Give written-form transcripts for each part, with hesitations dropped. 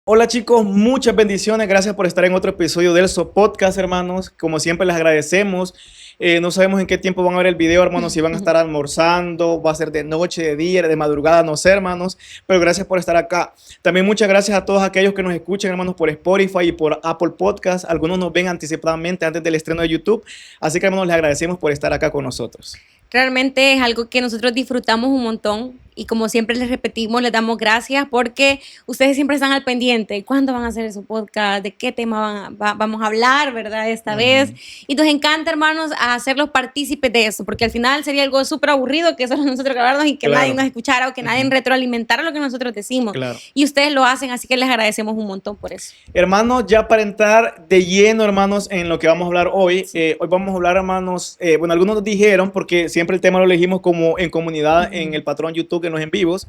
Hola chicos, muchas bendiciones, gracias por estar en otro episodio del Podcast, hermanos. Como siempre les agradecemos. No sabemos en qué tiempo van a ver el video, hermanos, si van a estar almorzando, va a ser de noche, de día, de madrugada, no sé, hermanos, pero gracias por estar acá. También muchas gracias a todos aquellos que nos escuchan, hermanos, por Spotify y por Apple Podcast. Algunos nos ven anticipadamente antes del estreno de YouTube, así que, hermanos, les agradecemos por estar acá con nosotros. Realmente es algo que nosotros disfrutamos un montón y como siempre les repetimos, les damos gracias porque ustedes siempre están al pendiente. ¿Cuándo van a hacer su podcast? ¿De qué tema vamos a hablar, verdad, esta vez? Y nos encanta, hermanos, a hacerlos partícipes de eso, porque al final sería algo súper aburrido que solo nosotros grabarnos y que nadie nos escuchara o que nadie retroalimentara lo que nosotros decimos. Claro. Y ustedes lo hacen, así que les agradecemos un montón por eso. Hermanos, ya para entrar de lleno, hermanos, en lo que vamos a hablar hoy, hoy vamos a hablar, hermanos, bueno, algunos nos dijeron, porque siempre el tema lo elegimos como en comunidad, en el patrón YouTube, en los en vivos,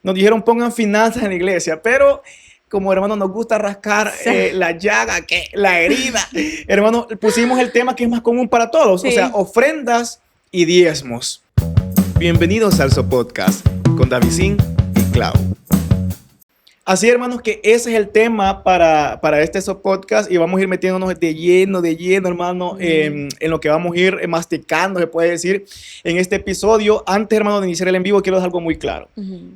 nos dijeron pongan finanzas en la iglesia, pero como hermanos nos gusta rascar la llaga, la herida, hermanos, pusimos el tema que es más común para todos, o sea, ofrendas y diezmos. Bienvenidos al Podcast con Davidín y Clau. Así, hermanos, que ese es el tema para este podcast y vamos a ir metiéndonos de lleno, hermano, en lo que vamos a ir masticando, se puede decir, en este episodio. Antes, hermano, de iniciar el en vivo, quiero dejar algo muy claro.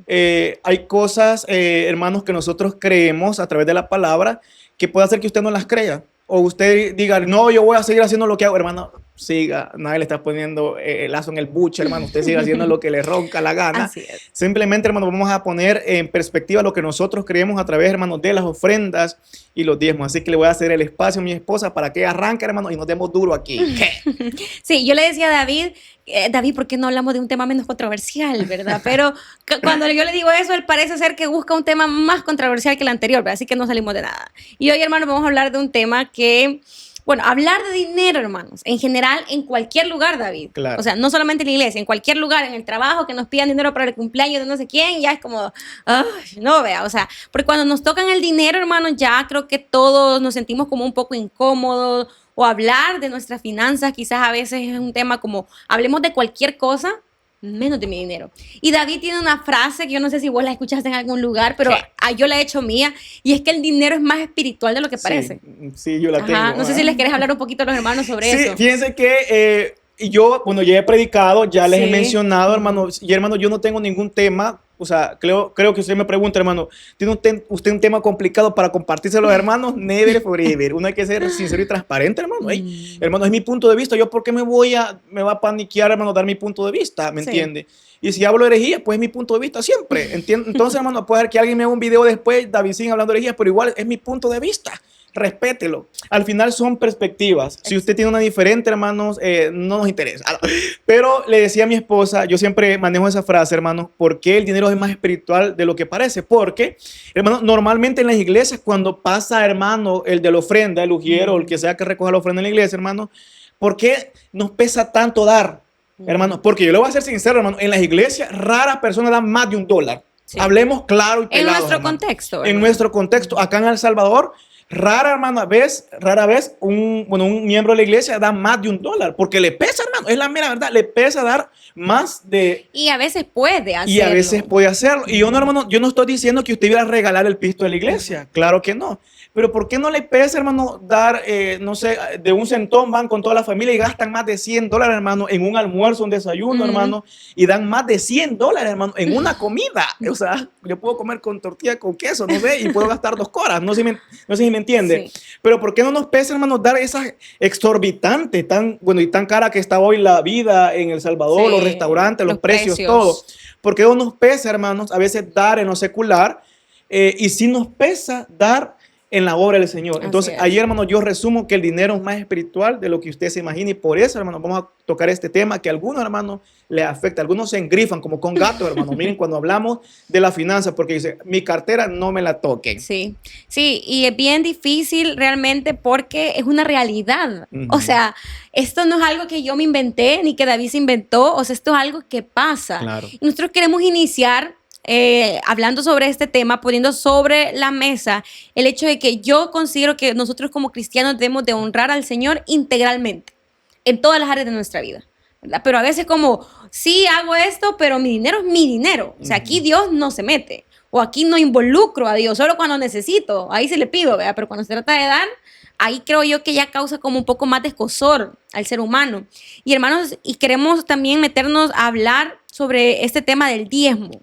Hay cosas, hermanos, que nosotros creemos a través de la palabra que puede hacer que usted no las crea. O usted diga, no, yo voy a seguir haciendo lo que hago, hermano, siga, nadie le está poniendo el lazo en el buche, hermano, usted siga haciendo lo que le ronca la gana. Así es. Simplemente, hermano, vamos a poner en perspectiva lo que nosotros creemos a través, hermano, de las ofrendas y los diezmos. Así que le voy a hacer el espacio a mi esposa para que arranque, hermano, y nos demos duro aquí. Sí, yo le decía a David, David, ¿por qué no hablamos de un tema menos controversial, verdad? Pero cuando yo le digo eso, él parece ser que busca un tema más controversial que el anterior, ¿verdad? Así que no salimos de nada. Y hoy, hermano, vamos a hablar de un tema que, bueno, hablar de dinero, hermanos, en general, en cualquier lugar, David. Claro. O sea, no solamente en la iglesia, en cualquier lugar, en el trabajo, que nos pidan dinero para el cumpleaños de no sé quién, ya es como, no, vea, o sea, porque cuando nos tocan el dinero, hermanos, ya creo que todos nos sentimos como un poco incómodos, o hablar de nuestras finanzas, quizás a veces es un tema como, hablemos de cualquier cosa, menos de mi dinero. Y David tiene una frase que yo no sé si vos la escuchaste en algún lugar, pero yo la he hecho mía, y es que el dinero es más espiritual de lo que parece. Sí, yo la tengo. No sé si les querés hablar un poquito a los hermanos sobre eso. Sí, fíjense que yo, bueno, ya he predicado, ya les he mencionado, hermano, y hermano, yo no tengo ningún tema. O sea, creo que usted me pregunta, hermano, ¿tiene usted un tema complicado para compartírselo a los hermanos? Never forever. Uno hay que ser sincero y transparente, hermano. Hermano, es mi punto de vista. ¿Yo por qué me va a paniquear, hermano, dar mi punto de vista? ¿Me entiende? Y si hablo herejía, pues es mi punto de vista siempre. Entonces, hermano, puede ser que alguien me haga un video después, Davidín hablando herejía, pero igual es mi punto de vista. Respételo. Al final son perspectivas. Si usted tiene una diferente, hermanos, no nos interesa. Pero le decía a mi esposa, yo siempre manejo esa frase, hermanos, ¿por qué el dinero es más espiritual de lo que parece? Porque, hermano, normalmente en las iglesias cuando pasa, hermano, el de la ofrenda, el ujiero, el que sea que recoja la ofrenda en la iglesia, hermano, ¿por qué nos pesa tanto dar, hermano? Porque yo le voy a ser sincero, hermano, en las iglesias raras personas dan más de $1. Sí. Hablemos claro y pelado, en nuestro hermano. contexto. ¿Verdad? En nuestro contexto. Acá en El Salvador, rara vez un miembro de la iglesia da más de $1 porque le pesa, hermano, es la mera verdad, le pesa dar más de... Y a veces puede hacerlo. Y a veces puede hacerlo. Y yo no, hermano, yo no estoy diciendo que usted iba a regalar el pisto de la iglesia, claro que no. Pero ¿por qué no le pesa, hermano, dar, no sé, de un centón van con toda la familia y gastan más de $100, hermano, en un almuerzo, un desayuno, hermano, y dan más de $100, hermano, en una comida? O sea, yo puedo comer con tortilla con queso, no sé, y puedo gastar 2 horas, no sé si me entiende. Sí. Pero ¿por qué no nos pesa, hermano, dar esas exorbitantes, y tan cara que está hoy la vida en El Salvador, los restaurantes, los precios, todo? ¿Por qué no nos pesa, hermanos, a veces dar en lo secular y sí nos pesa dar en la obra del Señor? Entonces, ayer, hermano, yo resumo que el dinero es más espiritual de lo que usted se imagina y por eso, hermano, vamos a tocar este tema que a algunos, hermanos, le afecta. Algunos se engrifan como con gato, hermano. Miren, cuando hablamos de la finanza, porque dice, mi cartera no me la toquen. Sí, y es bien difícil realmente porque es una realidad. O sea, esto no es algo que yo me inventé ni que David se inventó. O sea, esto es algo que pasa. Claro. Y nosotros queremos iniciar hablando sobre este tema, poniendo sobre la mesa el hecho de que yo considero que nosotros como cristianos debemos de honrar al Señor integralmente, en todas las áreas de nuestra vida, ¿verdad? Pero a veces como, sí hago esto, pero mi dinero es mi dinero. O sea, aquí Dios no se mete. o aquí no involucro a Dios, solo cuando necesito, ahí sí le pido, ¿verdad? Pero cuando se trata de dar, ahí creo yo que ya causa como un poco más de escozor al ser humano. Y hermanos, y queremos también meternos a hablar sobre este tema del diezmo.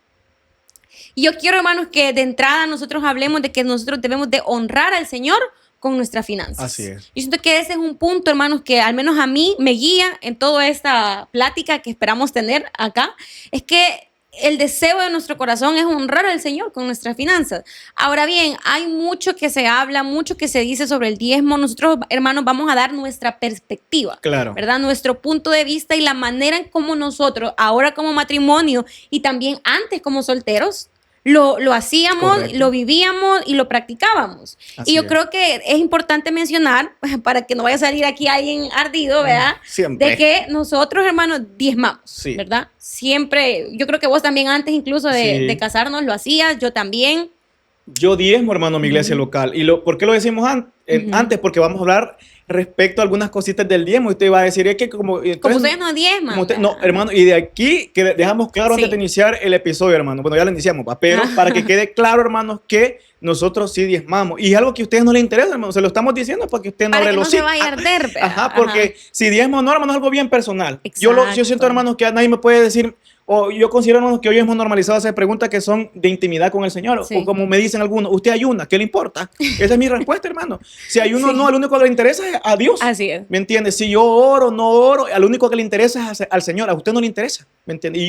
Y yo quiero, hermanos, que de entrada nosotros hablemos de que nosotros debemos de honrar al Señor con nuestras finanzas. Así es. Yo siento que ese es un punto, hermanos, que al menos a mí me guía en toda esta plática que esperamos tener acá, es que el deseo de nuestro corazón es honrar al Señor con nuestras finanzas. Ahora bien, hay mucho que se habla, mucho que se dice sobre el diezmo. Nosotros, hermanos, vamos a dar nuestra perspectiva, Claro. ¿verdad? Nuestro punto de vista y la manera en cómo nosotros, ahora como matrimonio y también antes como solteros, lo hacíamos, Correcto. lo vivíamos y lo practicábamos. Así Y yo es. creo que es importante mencionar, para que no vaya a salir aquí alguien ardido, ¿verdad? Siempre. De que nosotros, hermanos, diezmamos, Sí. ¿verdad? Siempre, yo creo que vos también antes incluso Sí. de casarnos lo hacías, yo también. Yo diezmo, hermano, mi iglesia local. ¿Y por qué lo decimos antes? Porque vamos a hablar respecto a algunas cositas del diezmo. Y usted va a decir, es que como... Como entonces, ustedes no diezman. como usted- ¿verdad? no, hermano, y de aquí que dejamos claro Sí. antes de iniciar el episodio, hermano. Bueno, ya lo iniciamos, ¿va? Pero para que quede claro, hermanos, que nosotros sí diezmamos. Y es algo que a ustedes no les interesa, hermano. Se lo estamos diciendo para que usted no Para abre que no los se hocico. vaya a arder, ¿verdad? Ajá, porque si diezmo no, hermano, es algo bien personal. Yo siento, Exacto. hermanos, que nadie me puede decir, o yo considero, hermanos, que hoy hemos normalizado hacer preguntas que son de intimidad con el Señor. Sí. O como me dicen algunos, ¿usted ayuna? ¿Qué le importa? Esa es mi respuesta, hermano. Si ayuno Sí. no, al único que le interesa es a Dios. Así es. ¿Me entiendes? Si yo oro, no oro, al único que le interesa es al Señor. A usted no le interesa. ¿Me entiende?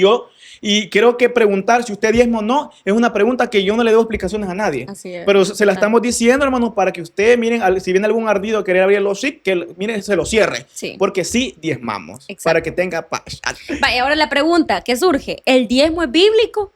Y creo que preguntar si usted diezma o no es una pregunta que yo no le doy explicaciones a nadie. Así es. Pero se la estamos diciendo, hermano, para que usted, miren, si viene algún ardido a querer abrir el hocico, que miren, se lo cierre. Sí. Porque sí diezmamos. Exacto. Para que tenga paz. Vaya, ahora la pregunta que surge, ¿el diezmo es bíblico?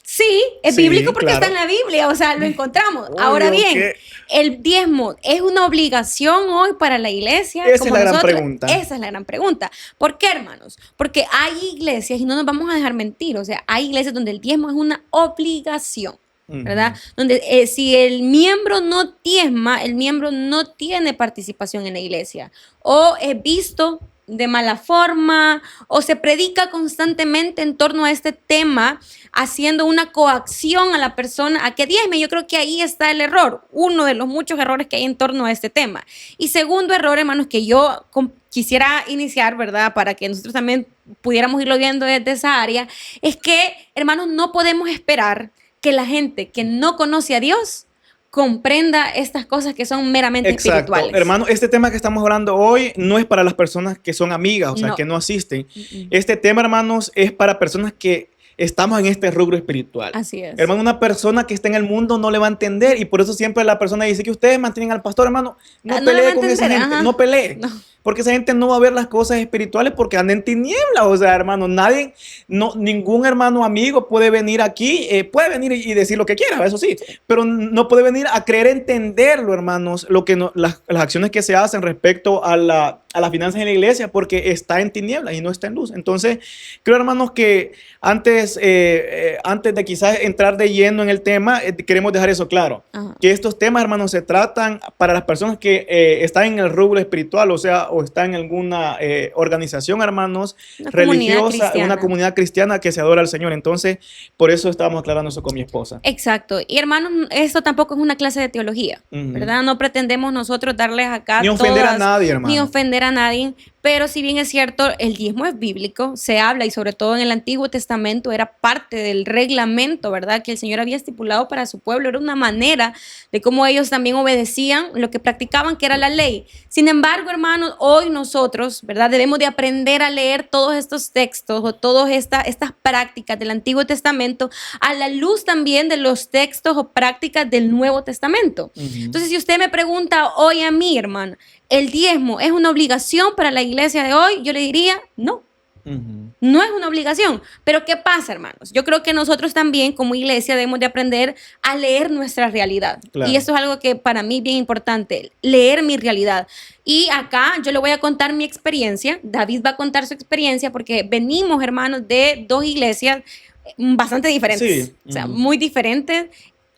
Sí, es Sí, bíblico porque claro. está en la Biblia, o sea, lo encontramos. Obvio Ahora bien, que- ¿el diezmo es una obligación hoy para la iglesia? Esa como es la gran nosotros? pregunta. Esa es la gran pregunta. ¿Por qué, hermanos? Porque hay iglesias, y no nos vamos a dejar mentir, o sea, hay iglesias donde el diezmo es una obligación. ¿Verdad? Donde si el miembro no diezma, el miembro no tiene participación en la iglesia. O es visto de mala forma, o se predica constantemente en torno a este tema, haciendo una coacción a la persona a que diezme. Yo creo que ahí está el error, uno de los muchos errores que hay en torno a este tema. Y segundo error, hermanos, que yo quisiera iniciar, ¿verdad? Para que nosotros también pudiéramos irlo viendo desde esa área, es que, hermanos, no podemos esperar que la gente que no conoce a Dios comprenda estas cosas que son meramente Exacto. espirituales. Hermano, este tema que estamos hablando hoy no es para las personas que son amigas, o sea, No. que no asisten. Este tema, hermanos, es para personas que estamos en este rubro espiritual. Así es. Hermano, una persona que está en el mundo no le va a entender y por eso siempre la persona dice que ustedes mantienen al pastor, hermano, no No le va pelee a con esa entender, gente, ajá. no pelee. No. Porque esa gente no va a ver las cosas espirituales porque anda en tinieblas. O sea, hermano, ningún hermano amigo puede venir aquí, puede venir y decir lo que quiera, eso sí, pero no puede venir a querer entenderlo, hermanos, las acciones que se hacen respecto a las finanzas en la iglesia, porque está en tinieblas y no está en luz. Entonces, creo, hermanos, que antes de quizás entrar de lleno en el tema, queremos dejar eso claro. Ajá. Que estos temas, hermanos, se tratan para las personas que están en el rubro espiritual, o sea, o están en alguna organización, hermanos, Una comunidad religiosa, cristiana. una comunidad cristiana que se adora al Señor. Entonces, por eso estábamos aclarando eso con mi esposa. Exacto. Y hermanos, esto tampoco es una clase de teología, Ujú. ¿verdad? No pretendemos nosotros darles acá Ni ofender a todas- nadie, hermano. Ni ofender a nadie, pero si bien es cierto, el diezmo es bíblico, se habla y sobre todo en el Antiguo Testamento era parte del reglamento, ¿verdad? Que el Señor había estipulado para su pueblo, era una manera de cómo ellos también obedecían lo que practicaban, que era la ley. Sin embargo, hermanos, hoy nosotros, ¿verdad? Debemos de aprender a leer todos estos textos o todas estas prácticas del Antiguo Testamento a la luz también de los textos o prácticas del Nuevo Testamento. Ujú. Entonces, si usted me pregunta hoy a mí, hermano, ¿el diezmo es una obligación para la iglesia de hoy? Yo le diría, no. Ujú. No es una obligación. Pero ¿qué pasa, hermanos? Yo creo que nosotros también como iglesia debemos de aprender a leer nuestra realidad. Claro. Y eso es algo que para mí es bien importante, leer mi realidad. Y acá yo le voy a contar mi experiencia. David va a contar su experiencia porque venimos, hermanos, de dos iglesias bastante diferentes. Sí. O sea, Ujú. muy diferentes.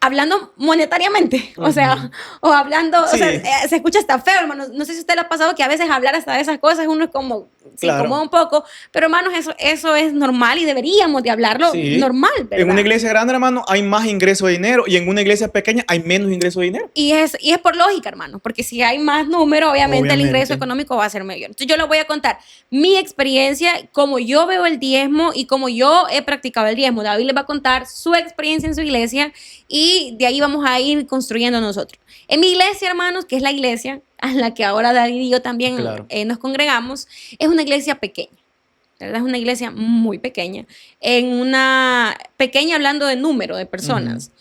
hablando monetariamente, o sea, o hablando, o sea, se escucha hasta feo, hermano. No sé si a usted le ha pasado que a veces hablar hasta de esas cosas uno es como, se incomoda un poco, pero hermanos, eso es normal y deberíamos de hablarlo normal, ¿verdad? En una iglesia grande, hermano, hay más ingreso de dinero y en una iglesia pequeña hay menos ingreso de dinero. Y es por lógica, hermano, porque si hay más número, obviamente el ingreso económico va a ser mayor. Entonces yo les voy a contar mi experiencia, cómo yo veo el diezmo y cómo yo he practicado el diezmo. David les va a contar su experiencia en su iglesia y de ahí vamos a ir construyendo nosotros. En mi iglesia, hermanos, que es la iglesia a la que ahora David y yo también nos congregamos, es una iglesia pequeña, ¿verdad? Es una iglesia muy pequeña, pequeña hablando de número de personas.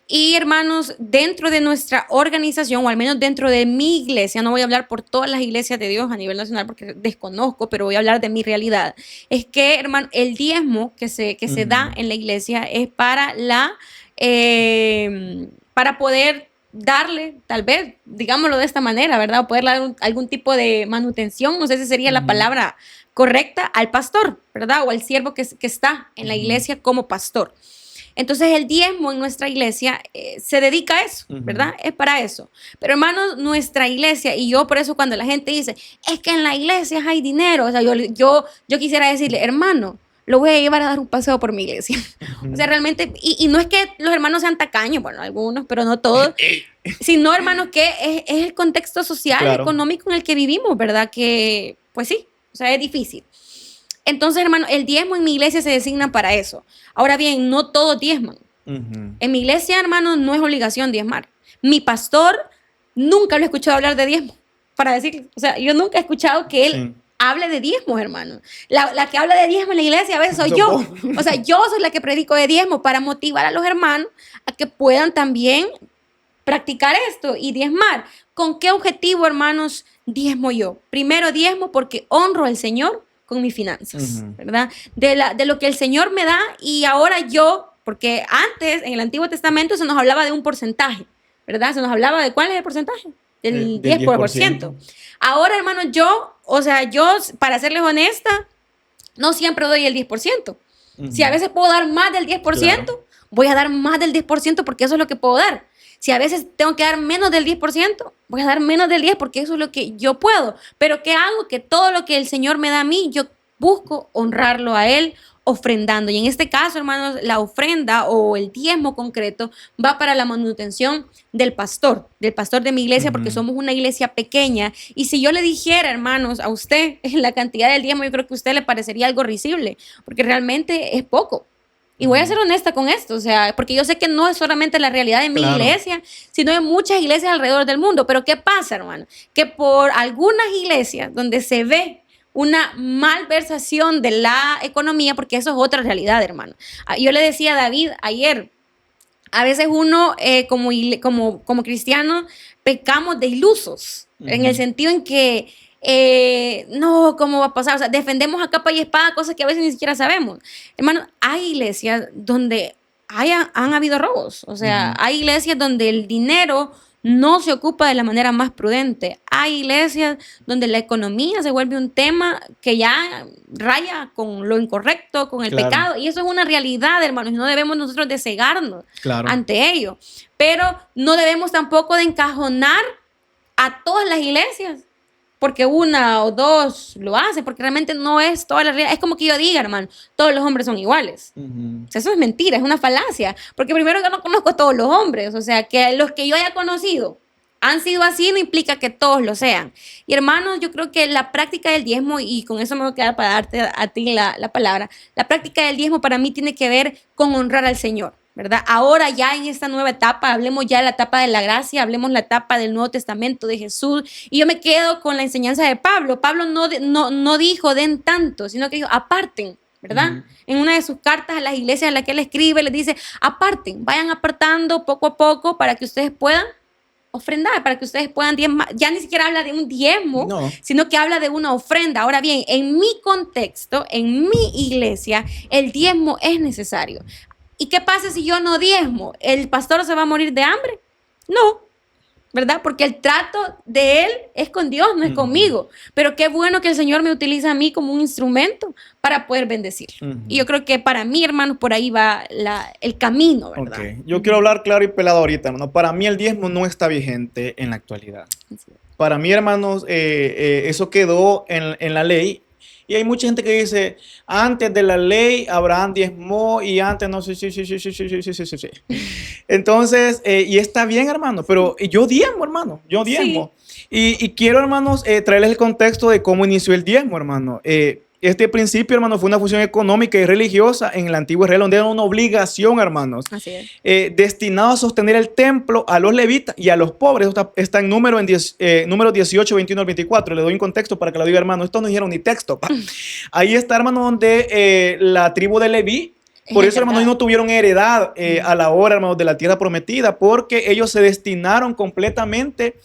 Y hermanos, dentro de nuestra organización, o al menos dentro de mi iglesia, no voy a hablar por todas las iglesias de Dios a nivel nacional porque desconozco, pero voy a hablar de mi realidad, es que, hermano, el diezmo que se da en la iglesia es para para poder darle, tal vez, digámoslo de esta manera, ¿verdad? O poder dar algún tipo de manutención, no sé si sería la palabra correcta, al pastor, ¿verdad? O al siervo que está en la iglesia como pastor. Entonces el diezmo en nuestra iglesia se dedica a eso, ¿verdad? Es para eso. Pero hermanos, nuestra iglesia, y yo por eso cuando la gente dice, es que en la iglesia hay dinero, o sea, yo quisiera decirle, hermano, lo voy a llevar a dar un paseo por mi iglesia. O sea, realmente, y no es que los hermanos sean tacaños, bueno, algunos, pero no todos, sino, hermanos, que es el contexto social, económico en el que vivimos, ¿verdad? Que, pues sí, o sea, es difícil. Entonces, hermano, el diezmo en mi iglesia se designa para eso. Ahora bien, no todos diezman. En mi iglesia, hermano, no es obligación diezmar. Mi pastor nunca lo he escuchado hablar de diezmo, para decirle. O sea, yo nunca he escuchado que él hable de diezmo, hermano. La que habla de diezmo en la iglesia a veces soy yo. O sea, yo soy la que predico de diezmo para motivar a los hermanos a que puedan también practicar esto y diezmar. ¿Con qué objetivo, hermanos, diezmo yo? Primero, diezmo porque honro al Señor con mis finanzas, ¿verdad? De lo que el Señor me da y ahora yo, porque antes en el Antiguo Testamento se nos hablaba de un porcentaje, ¿verdad? Se nos hablaba de ¿cuál es el porcentaje? Del 10%. Ahora, hermano, yo, para serles honesta, no siempre doy el 10%. Si a veces puedo dar más del 10%, voy a dar más del 10% porque eso es lo que puedo dar. Si a veces tengo que dar menos del 10%, voy a dar menos del 10% porque eso es lo que yo puedo. Pero ¿qué hago? Que todo lo que el Señor me da a mí, yo busco honrarlo a Él ofrendando. Y en este caso, hermanos, la ofrenda o el diezmo concreto va para la manutención del pastor de mi iglesia, porque somos una iglesia pequeña. Y si yo le dijera, hermanos, a usted la cantidad del diezmo, yo creo que a usted le parecería algo risible, porque realmente es poco. Y voy a ser honesta con esto, o sea, porque yo sé que no es solamente la realidad de mi iglesia, sino de muchas iglesias alrededor del mundo. Pero ¿qué pasa, hermano? Que por algunas iglesias donde se ve una malversación de la economía, porque eso es otra realidad, hermano. Yo le decía a David ayer, a veces uno como cristiano pecamos de ilusos, en el sentido en que no, ¿cómo va a pasar? O sea, defendemos a capa y espada cosas que a veces ni siquiera sabemos. Hermano, hay iglesias donde han habido robos. O sea, hay iglesias donde el dinero no se ocupa de la manera más prudente. Hay iglesias donde la economía se vuelve un tema que ya raya con lo incorrecto, con el pecado. Y eso es una realidad, hermanos. No debemos nosotros de cegarnos ante ello. Pero no debemos tampoco de encajonar a todas las iglesias porque una o dos lo hacen, porque realmente no es toda la realidad. Es como que yo diga, hermano, todos los hombres son iguales. O sea, eso es mentira, es una falacia. Porque primero yo no conozco a todos los hombres. O sea, que los que yo haya conocido han sido así, no implica que todos lo sean. Y hermanos, yo creo que la práctica del diezmo, y con eso me voy a quedar para darte a ti la palabra, la práctica del diezmo para mí tiene que ver con honrar al Señor, ¿verdad? Ahora ya en esta nueva etapa, hablemos ya de la etapa de la gracia, hablemos la etapa del Nuevo Testamento de Jesús, y yo me quedo con la enseñanza de Pablo. Pablo no dijo den tanto, sino que dijo aparten, ¿verdad? En una de sus cartas a las iglesias a las que él escribe, les dice aparten, vayan apartando poco a poco para que ustedes puedan ofrendar, para que ustedes puedan diezmar. Ya ni siquiera habla de un diezmo, sino que habla de una ofrenda. Ahora bien, en mi contexto, en mi iglesia, el diezmo es necesario. ¿Y qué pasa si yo no diezmo? ¿El pastor se va a morir de hambre? No, ¿verdad? Porque el trato de él es con Dios, no es conmigo. Pero qué bueno que el Señor me utiliza a mí como un instrumento para poder bendecir. Y yo creo que para mí, hermanos, por ahí va el camino, ¿verdad? Okay. Yo quiero hablar claro y pelado ahorita, hermano. Para mí el diezmo no está vigente en la actualidad. Para mí, hermanos, eso quedó en la ley. Y hay mucha gente que dice, antes de la ley, Abraham diezmó y antes no sé, sí. Entonces, y está bien, hermano, pero yo diezmo, hermano, yo diezmo. Sí. Y quiero, hermanos, traerles el contexto de cómo inició el diezmo, hermano. Este principio, hermano, fue una función económica y religiosa en el antiguo Israel, donde era una obligación, hermanos, destinado a sostener el templo a los levitas y a los pobres. Está en número 18, 21 al 24. Le doy un contexto para que lo diga, hermano. Esto no dijeron ni texto. Ahí está, hermano, donde la tribu de Leví, por eso, hermanos, no tuvieron heredad a la hora, hermanos, de la tierra prometida, porque ellos se destinaron completamente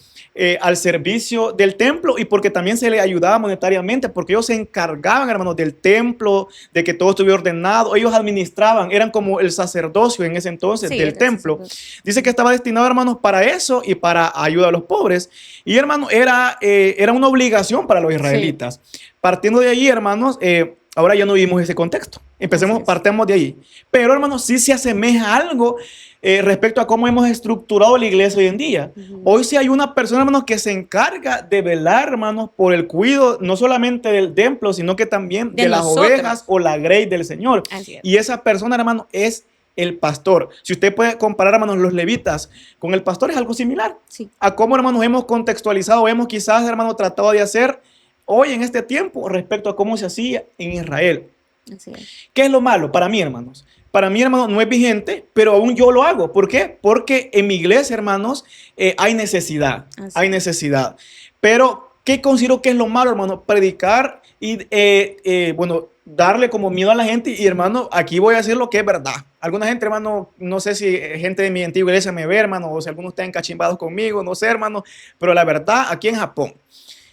al servicio del templo y porque también se les ayudaba monetariamente, porque ellos se encargaban, hermanos, del templo, de que todo estuviera ordenado. Ellos administraban, eran como el sacerdocio en ese entonces del templo. Dice que estaba destinado, hermanos, para eso y para ayuda a los pobres. Y, hermanos, era una obligación para los israelitas. Partiendo de allí, hermanos, ahora ya no vivimos ese contexto. Partemos de ahí. Pero, hermanos, sí se asemeja algo respecto a cómo hemos estructurado la iglesia hoy en día. Hoy sí hay una persona, hermanos, que se encarga de velar, hermanos, por el cuidado, no solamente del templo, sino que también de las ovejas o la grey del Señor. Y esa persona, hermanos, es el pastor. Si usted puede comparar, hermanos, los levitas con el pastor, es algo similar. A cómo, hermanos, hemos contextualizado, hemos quizás, hermanos, tratado de hacer hoy en este tiempo respecto a cómo se hacía en Israel. ¿Qué es lo malo para mí, hermanos? Para mí, hermanos, no es vigente, pero aún yo lo hago. ¿Por qué? Porque en mi iglesia, hermanos, hay necesidad. Hay necesidad. Pero, ¿qué considero que es lo malo, hermano? Predicar y, bueno, darle como miedo a la gente. Y, hermano, aquí voy a decir lo que es verdad. Alguna gente, hermano, no sé si gente de mi antigua iglesia me ve, hermano, o si algunos están cachimbados conmigo, no sé, hermano. Pero la verdad, aquí en Japón,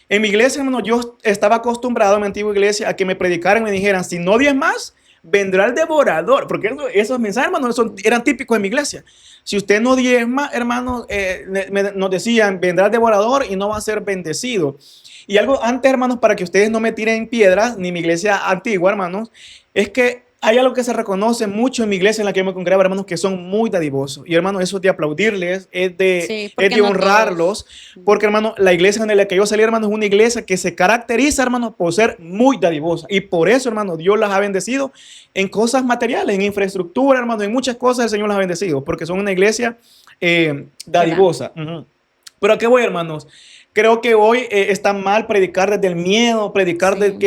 en mi iglesia, hermano, yo estaba acostumbrado en mi antigua iglesia a que me predicaran y me dijeran, si no diezmas, vendrá el devorador, porque esos mensajes, hermanos, eran típicos de mi iglesia. Si usted no diezma, hermanos, nos decían, vendrá el devorador y no va a ser bendecido. Y algo antes, hermanos, para que ustedes no me tiren piedras, ni mi iglesia antigua, hermanos, es que hay algo que se reconoce mucho en mi iglesia en la que yo me congregaba, hermanos, que son muy dadivosos. Y, hermanos, eso es de aplaudirles, es de honrarlos. Porque, hermanos, la iglesia en la que yo salí, hermanos, es una iglesia que se caracteriza, hermanos, por ser muy dadivosa. Y por eso, hermanos, Dios las ha bendecido en cosas materiales, en infraestructura, hermanos, en muchas cosas el Señor las ha bendecido. Porque son una iglesia dadivosa. Pero ¿a qué voy, hermanos? Creo que hoy está mal predicar desde el miedo, predicar desde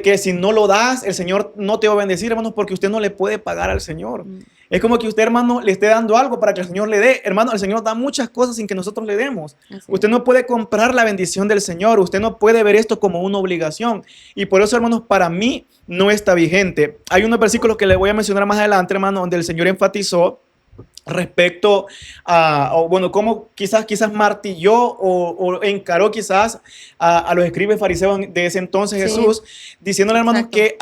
que si no lo das, el Señor no te va a bendecir, hermanos, porque usted no le puede pagar al Señor. Es como que usted, hermano, le esté dando algo para que el Señor le dé. Hermano, el Señor da muchas cosas sin que nosotros le demos. Usted no puede comprar la bendición del Señor. Usted no puede ver esto como una obligación. Y por eso, hermanos, para mí no está vigente. Hay unos versículos que le voy a mencionar más adelante, hermano, donde el Señor enfatizó respecto a, bueno, cómo quizás martilló o encaró quizás a los escribas fariseos de ese entonces, Jesús, diciéndole, hermanos, que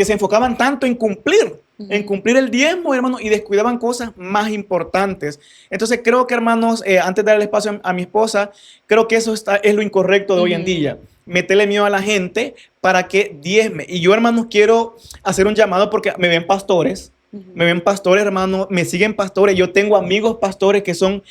se enfocaban tanto en cumplir el diezmo, hermanos, y descuidaban cosas más importantes. Entonces creo que, hermanos, antes de darle espacio a mi esposa, creo que eso es lo incorrecto de hoy en día. Meterle miedo a la gente para que diezme. Y yo, hermanos, quiero hacer un llamado porque me ven pastores. Me ven pastores, hermanos, me siguen pastores. Yo tengo amigos pastores que son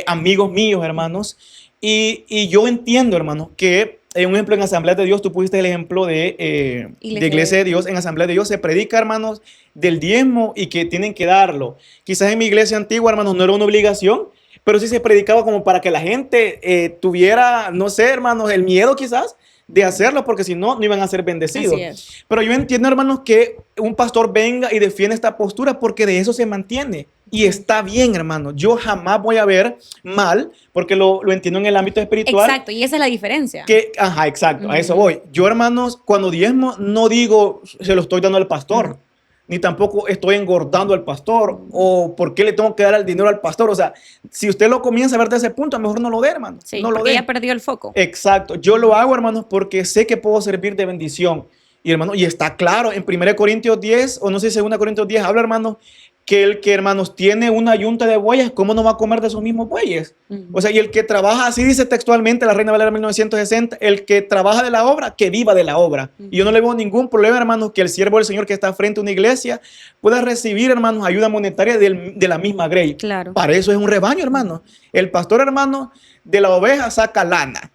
amigos míos, hermanos. Y yo entiendo, hermanos, que un ejemplo en Asamblea de Dios, tú pusiste el ejemplo de Iglesia de Dios. En Asamblea de Dios se predica, hermanos, del diezmo y que tienen que darlo. Quizás en mi iglesia antigua, hermanos, no era una obligación, pero sí se predicaba como para que la gente tuviera, no sé, hermanos, el miedo quizás de hacerlo, porque si no, no iban a ser bendecidos. Pero yo entiendo, hermanos, que un pastor venga y defienda esta postura porque de eso se mantiene. Y está bien, hermano. Yo jamás voy a ver mal, porque lo entiendo en el ámbito espiritual. Exacto, y esa es la diferencia. Ajá, exacto, a eso voy. Yo, hermanos, cuando diezmo, no digo se lo estoy dando al pastor, ni tampoco estoy engordando al pastor, o por qué le tengo que dar el dinero al pastor. O sea, si usted lo comienza a ver desde ese punto, a lo mejor no lo dé, hermano. Sí, no lo porque dé. ya perdió el foco. Exacto. Yo lo hago, hermanos, porque sé que puedo servir de bendición. Y, hermano, y está claro, en 1 Corintios 10, o no sé si 2 Corintios 10, habla, hermano, que el que, hermanos, tiene una yunta de bueyes, ¿cómo no va a comer de esos mismos bueyes? O sea, y el que trabaja, así dice textualmente la Reina Valera 1960, el que trabaja de la obra, que viva de la obra. Y yo no le veo ningún problema, hermanos, que el siervo del Señor que está frente a una iglesia pueda recibir, hermanos, ayuda monetaria de la misma grey. Claro. Para eso es un rebaño, hermanos. El pastor, hermanos, de la oveja saca lana.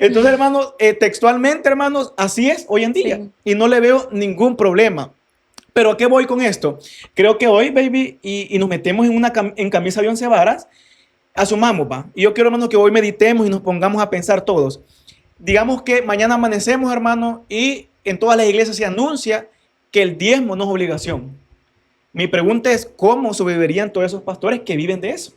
Entonces, hermanos, textualmente, hermanos, así es hoy en día. Sí. Y no le veo ningún problema. Pero ¿a qué voy con esto? Creo que hoy, baby, y nos metemos en camisa de 11 varas, asumamos, va. Y yo quiero, hermano, que hoy meditemos y nos pongamos a pensar todos. Digamos que mañana amanecemos, hermano, y en todas las iglesias se anuncia que el diezmo no es obligación. Mi pregunta es, ¿cómo sobrevivirían todos esos pastores que viven de eso?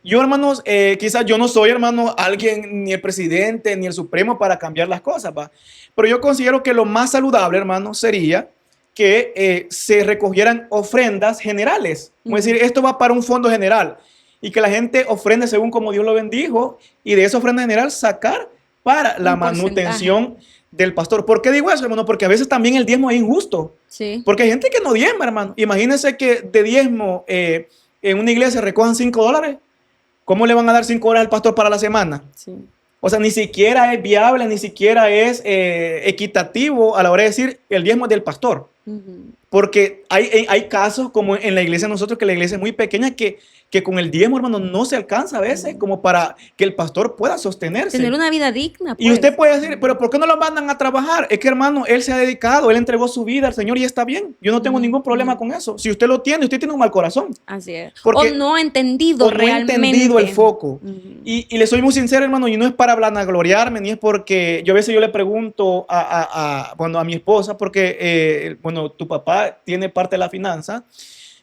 Yo, hermanos, quizás yo no soy, hermano, alguien, ni el presidente, ni el supremo para cambiar las cosas, va. Pero yo considero que lo más saludable, hermano, sería que se recogieran ofrendas generales. Es decir, esto va para un fondo general y que la gente ofrende según como Dios lo bendijo y de esa ofrenda general sacar para la manutención del pastor. ¿Por qué digo eso, hermano? Porque a veces también el diezmo es injusto. Sí. Porque hay gente que no diezma, hermano. Imagínense que de diezmo en una iglesia recojan $5. ¿Cómo le van a dar $5 al pastor para la semana? Sí. O sea, ni siquiera es viable, ni siquiera es equitativo a la hora de decir el diezmo es del pastor. Porque hay casos como en la iglesia de nosotros, que la iglesia es muy pequeña, que con el diezmo, hermano, no se alcanza a veces como para que el pastor pueda sostenerse. Tener una vida digna. Pues. Y usted puede decir, pero ¿por qué no lo mandan a trabajar? Es que, hermano, él se ha dedicado, él entregó su vida al Señor y está bien. Yo no tengo ningún problema con eso. Si usted lo tiene, usted tiene un mal corazón. Así es. Porque, o no ha entendido realmente. No ha entendido el foco. Y le soy muy sincero, hermano, y no es para vanagloriarme, ni es porque yo a veces le pregunto a mi esposa, porque, bueno, tu papá tiene parte de la finanza.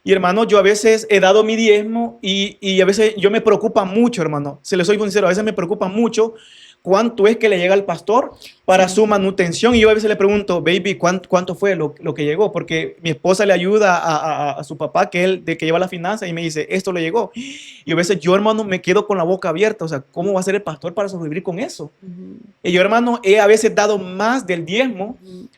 Y hermano, yo a veces he dado mi diezmo y a veces yo me preocupa mucho, hermano. Se le soy sincero, a veces me preocupa mucho cuánto es que le llega al pastor para su manutención. Y yo a veces le pregunto, baby, ¿cuánto fue lo que llegó? Porque mi esposa le ayuda a su papá, que es el de que lleva la finanza, y me dice, esto le llegó. Y a veces yo, hermano, me quedo con la boca abierta. O sea, ¿cómo va a ser el pastor para sobrevivir con eso? Y yo, hermano, he a veces dado más del diezmo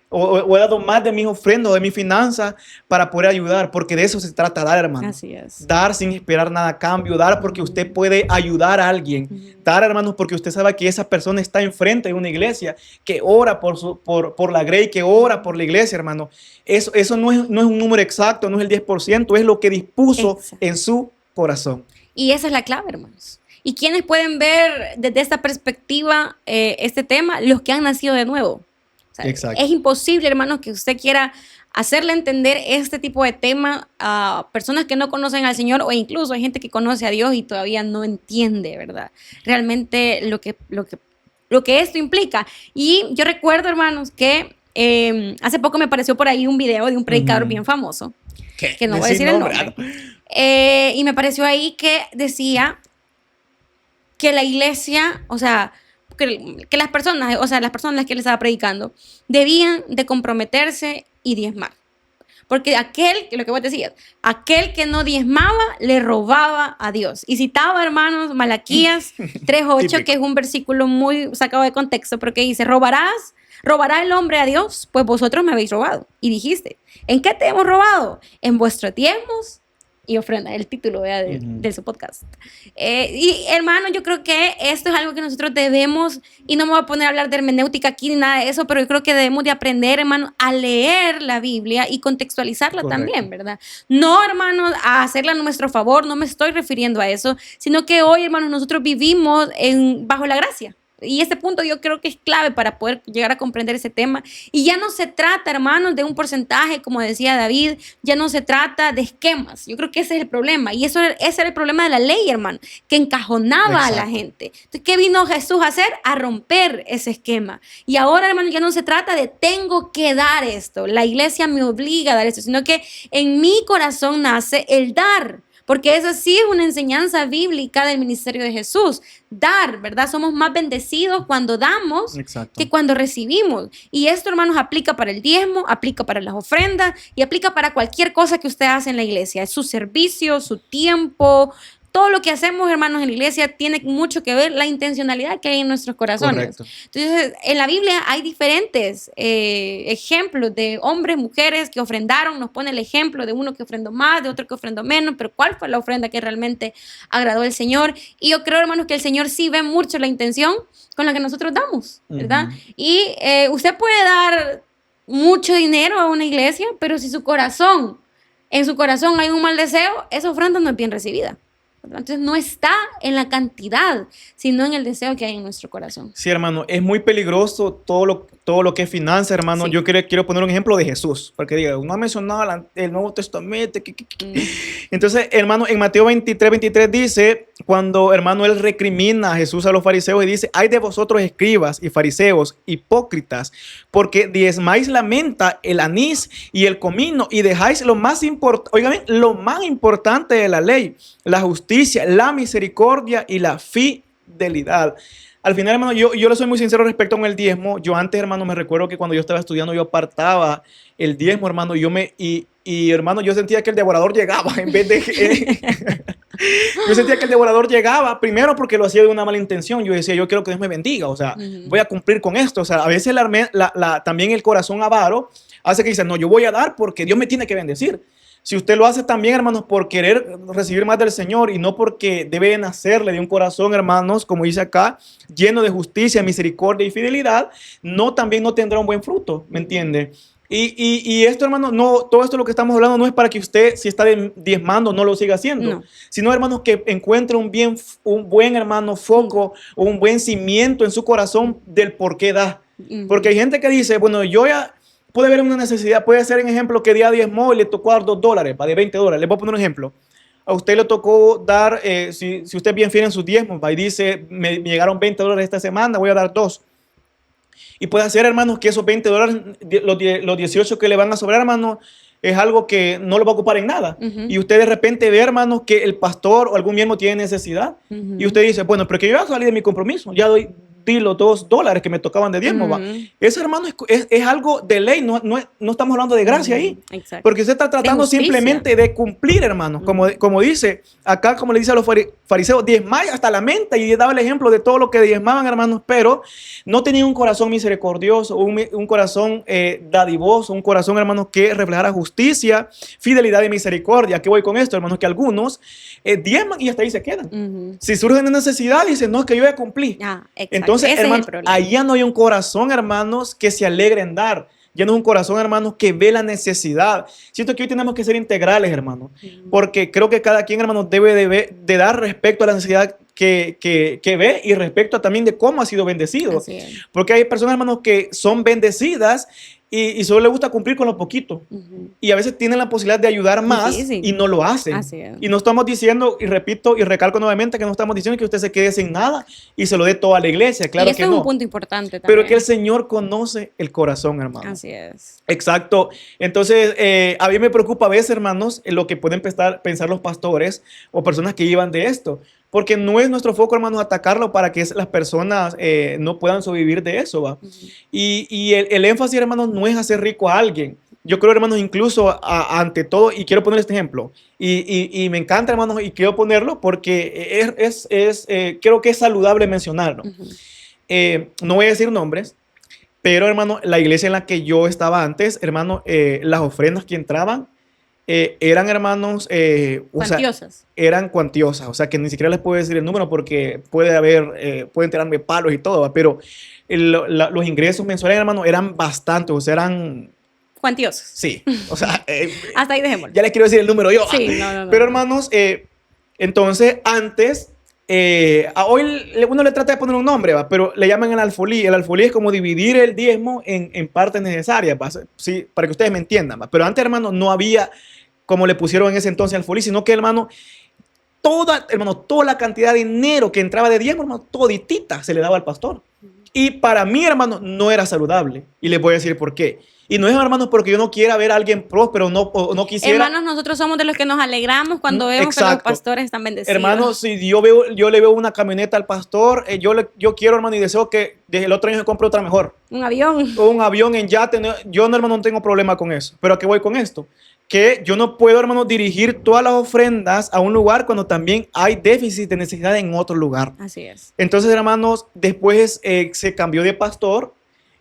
o he dado más de mis ofrendas o de mis finanzas para poder ayudar, porque de eso se trata dar, hermano. Así es. Dar sin esperar nada a cambio, dar porque usted puede ayudar a alguien, dar, hermanos, porque usted sabe que esa persona está enfrente de una iglesia, que ora por la grey, que ora por la iglesia, hermano. Eso no es un número exacto, no es el 10%, es lo que dispuso en su corazón. Y esa es la clave, hermanos. ¿Y quiénes pueden ver desde esta perspectiva este tema? Los que han nacido de nuevo. O sea, es imposible, hermanos, que usted quiera hacerle entender este tipo de tema a personas que no conocen al Señor, o incluso hay gente que conoce a Dios y todavía no entiende, ¿verdad? Realmente lo que esto implica. Y yo recuerdo, hermanos, que hace poco me apareció por ahí un video de un predicador bien famoso, que no voy a decir el nombre. Y me apareció ahí que decía que la iglesia, o sea, que las personas, o sea, las personas que él estaba predicando, debían de comprometerse y diezmar. Porque lo que vos decías, aquel que no diezmaba le robaba a Dios. Y citaba, hermanos, Malaquías 3:8, que es un versículo muy sacado de contexto, pero que dice, ¿robará el hombre a Dios? Pues vosotros me habéis robado. Y dijiste, ¿en qué te hemos robado? En vuestros diezmos y ofrenda, el título de su podcast. Y hermano, yo creo que esto es algo que nosotros debemos, y no me voy a poner a hablar de hermenéutica aquí ni nada de eso, pero yo creo que debemos de aprender, hermano, a leer la Biblia y contextualizarla también, ¿verdad? No, hermano, a hacerla a nuestro favor, no me estoy refiriendo a eso, sino que hoy, hermano, nosotros vivimos bajo la gracia. Y este punto yo creo que es clave para poder llegar a comprender ese tema. Y ya no se trata, hermanos, de un porcentaje, como decía David, ya no se trata de esquemas. Yo creo que ese es el problema. Y ese era el problema de la ley, hermano, que encajonaba a la gente. Entonces, ¿qué vino Jesús a hacer? A romper ese esquema. Y ahora, hermano, ya no se trata de tengo que dar esto, la iglesia me obliga a dar esto, sino que en mi corazón nace el dar. Porque eso sí es una enseñanza bíblica del ministerio de Jesús. Dar, ¿verdad? Somos más bendecidos cuando damos que cuando recibimos. Y esto, hermanos, aplica para el diezmo, aplica para las ofrendas y aplica para cualquier cosa que usted hace en la iglesia. Su servicio, su tiempo, todo lo que hacemos, hermanos, en la iglesia tiene mucho que ver la intencionalidad que hay en nuestros corazones. Correcto. Entonces, en la Biblia hay diferentes ejemplos de hombres, mujeres que ofrendaron. Nos pone el ejemplo de uno que ofrendó más, de otro que ofrendó menos, pero ¿cuál fue la ofrenda que realmente agradó al Señor? Y yo creo, hermanos, que el Señor sí ve mucho la intención con la que nosotros damos, ¿verdad? Y usted puede dar mucho dinero a una iglesia, pero si en su corazón hay un mal deseo, esa ofrenda no es bien recibida. Entonces no está en la cantidad, sino en el deseo que hay en nuestro corazón. Sí, hermano, es muy peligroso todo lo que es finanza, hermano. Sí. Yo quiero poner un ejemplo de Jesús, porque diga, no ha mencionado el Nuevo Testamento. Entonces, hermano, en Mateo 23 dice, cuando, hermano, él recrimina a Jesús a los fariseos y dice, ay de vosotros escribas y fariseos, hipócritas, porque diezmáis la menta, el anís y el comino y dejáis lo más importante de la ley, la justicia, la misericordia y la fidelidad. Al final, hermano, yo le soy muy sincero respecto a el diezmo. Yo antes, hermano, me recuerdo que cuando yo estaba estudiando, yo apartaba el diezmo, hermano, hermano, yo sentía que el devorador llegaba en vez de... Yo sentía que el devorador llegaba primero porque lo hacía de una mala intención. Yo decía, yo quiero que Dios me bendiga, o sea, voy a cumplir con esto. O sea, a veces también el corazón avaro hace que dice, no, yo voy a dar porque Dios me tiene que bendecir. Si usted lo hace también, hermanos, por querer recibir más del Señor y no porque debe nacerle de un corazón, hermanos, como dice acá, lleno de justicia, misericordia y fidelidad, también no tendrá un buen fruto, ¿me entiende? Y esto, hermano, todo esto lo que estamos hablando no es para que usted, si está diezmando, no lo siga haciendo, sino, hermanos, que encuentre un buen, hermano, foco o un buen cimiento en su corazón del por qué da. Porque hay gente que dice, bueno, yo ya puede haber una necesidad, puede ser un ejemplo que día diezmó y le tocó dar $2, de $20. Les voy a poner un ejemplo. A usted le tocó dar, si usted es bien fiel en sus diezmos, y dice, me llegaron $20 esta semana, voy a dar 2. Y puede ser, hermanos, que esos $20, los 18 que le van a sobrar, hermanos, es algo que no lo va a ocupar en nada. Y usted de repente ve, hermanos, que el pastor o algún miembro tiene necesidad. Y usted dice, bueno, pero que yo ya salí de mi compromiso, ya di los $2 que me tocaban de diezmo. Eso, hermano, es algo de ley, no estamos hablando de gracia ahí. Exacto. Porque usted está tratando simplemente de cumplir, hermanos. Como dice acá, como le dice a los fariseos, diezmáis hasta la menta, y daba el ejemplo de todo lo que diezmaban, hermanos, pero no tenían un corazón misericordioso, un corazón dadivoso, un corazón, hermanos, que reflejara justicia, fidelidad y misericordia. ¿Qué voy con esto, hermanos? Que algunos diezman y hasta ahí se quedan. Si surge una necesidad, dicen, no, es que yo ya cumplí. Entonces, hermanos, allá no hay un corazón, hermanos, que se alegre en dar. Ya no es un corazón, hermanos, que ve la necesidad. Siento que hoy tenemos que ser integrales, hermanos, porque creo que cada quien, hermanos, debe de dar respecto a la necesidad que ve y respecto a también de cómo ha sido bendecido. Porque hay personas, hermanos, que son bendecidas y solo les gusta cumplir con lo poquito. Y a veces tienen la posibilidad de ayudar más y no lo hacen. Y no estamos diciendo, y repito y recalco nuevamente, que no estamos diciendo que usted se quede sin nada y se lo dé todo a la iglesia. Claro que no. Y esto es un punto importante también. Pero que el Señor conoce el corazón, hermano. Así es. Exacto. Entonces, a mí me preocupa a veces, hermanos, en lo que pueden pensar los pastores o personas que llevan de esto. Porque no es nuestro foco, hermanos, atacarlo para que las personas no puedan sobrevivir de eso, ¿va? Y el énfasis, hermanos, no es hacer rico a alguien. Yo creo, hermanos, incluso ante todo, y quiero poner este ejemplo, y me encanta, hermanos, y quiero ponerlo porque creo que es saludable mencionarlo. No voy a decir nombres, pero, hermano, la iglesia en la que yo estaba antes, hermano, las ofrendas que entraban eran, hermanos, cuantiosas. Eran cuantiosas, o sea, que ni siquiera les puedo decir el número porque pueden tirarme palos y todo, ¿va? Pero los ingresos mensuales, hermano, eran bastantes, o sea, eran cuantiosos. Sí, o sea, hasta ahí dejémoslo. Ya les quiero decir el número yo. Sí, no. Pero, hermanos, entonces, antes, hoy uno le trata de poner un nombre, ¿va? Pero le llaman el alfolí. El alfolí es como dividir el diezmo en partes necesarias, ¿va? Sí, para que ustedes me entiendan, ¿va? Pero antes, hermano, no había como le pusieron en ese entonces alfolí, sino que, hermano, toda la cantidad de dinero que entraba de diezmo, hermano, toditita se le daba al pastor. Y para mí, hermano, no era saludable. Y les voy a decir por qué. Y no es, hermanos, porque yo no quiera ver a alguien próspero, no quisiera. Hermanos, nosotros somos de los que nos alegramos cuando vemos que los pastores están bendecidos. Hermanos, si yo le veo una camioneta al pastor, yo quiero, hermano, y deseo que desde el otro año se compre otra mejor. Un avión. O un avión en yate. Yo, hermano, no tengo problema con eso. Pero ¿a qué voy con esto? que yo no puedo, hermano, dirigir todas las ofrendas a un lugar cuando también hay déficit de necesidad en otro lugar. Así es. Entonces, hermanos, después se cambió de pastor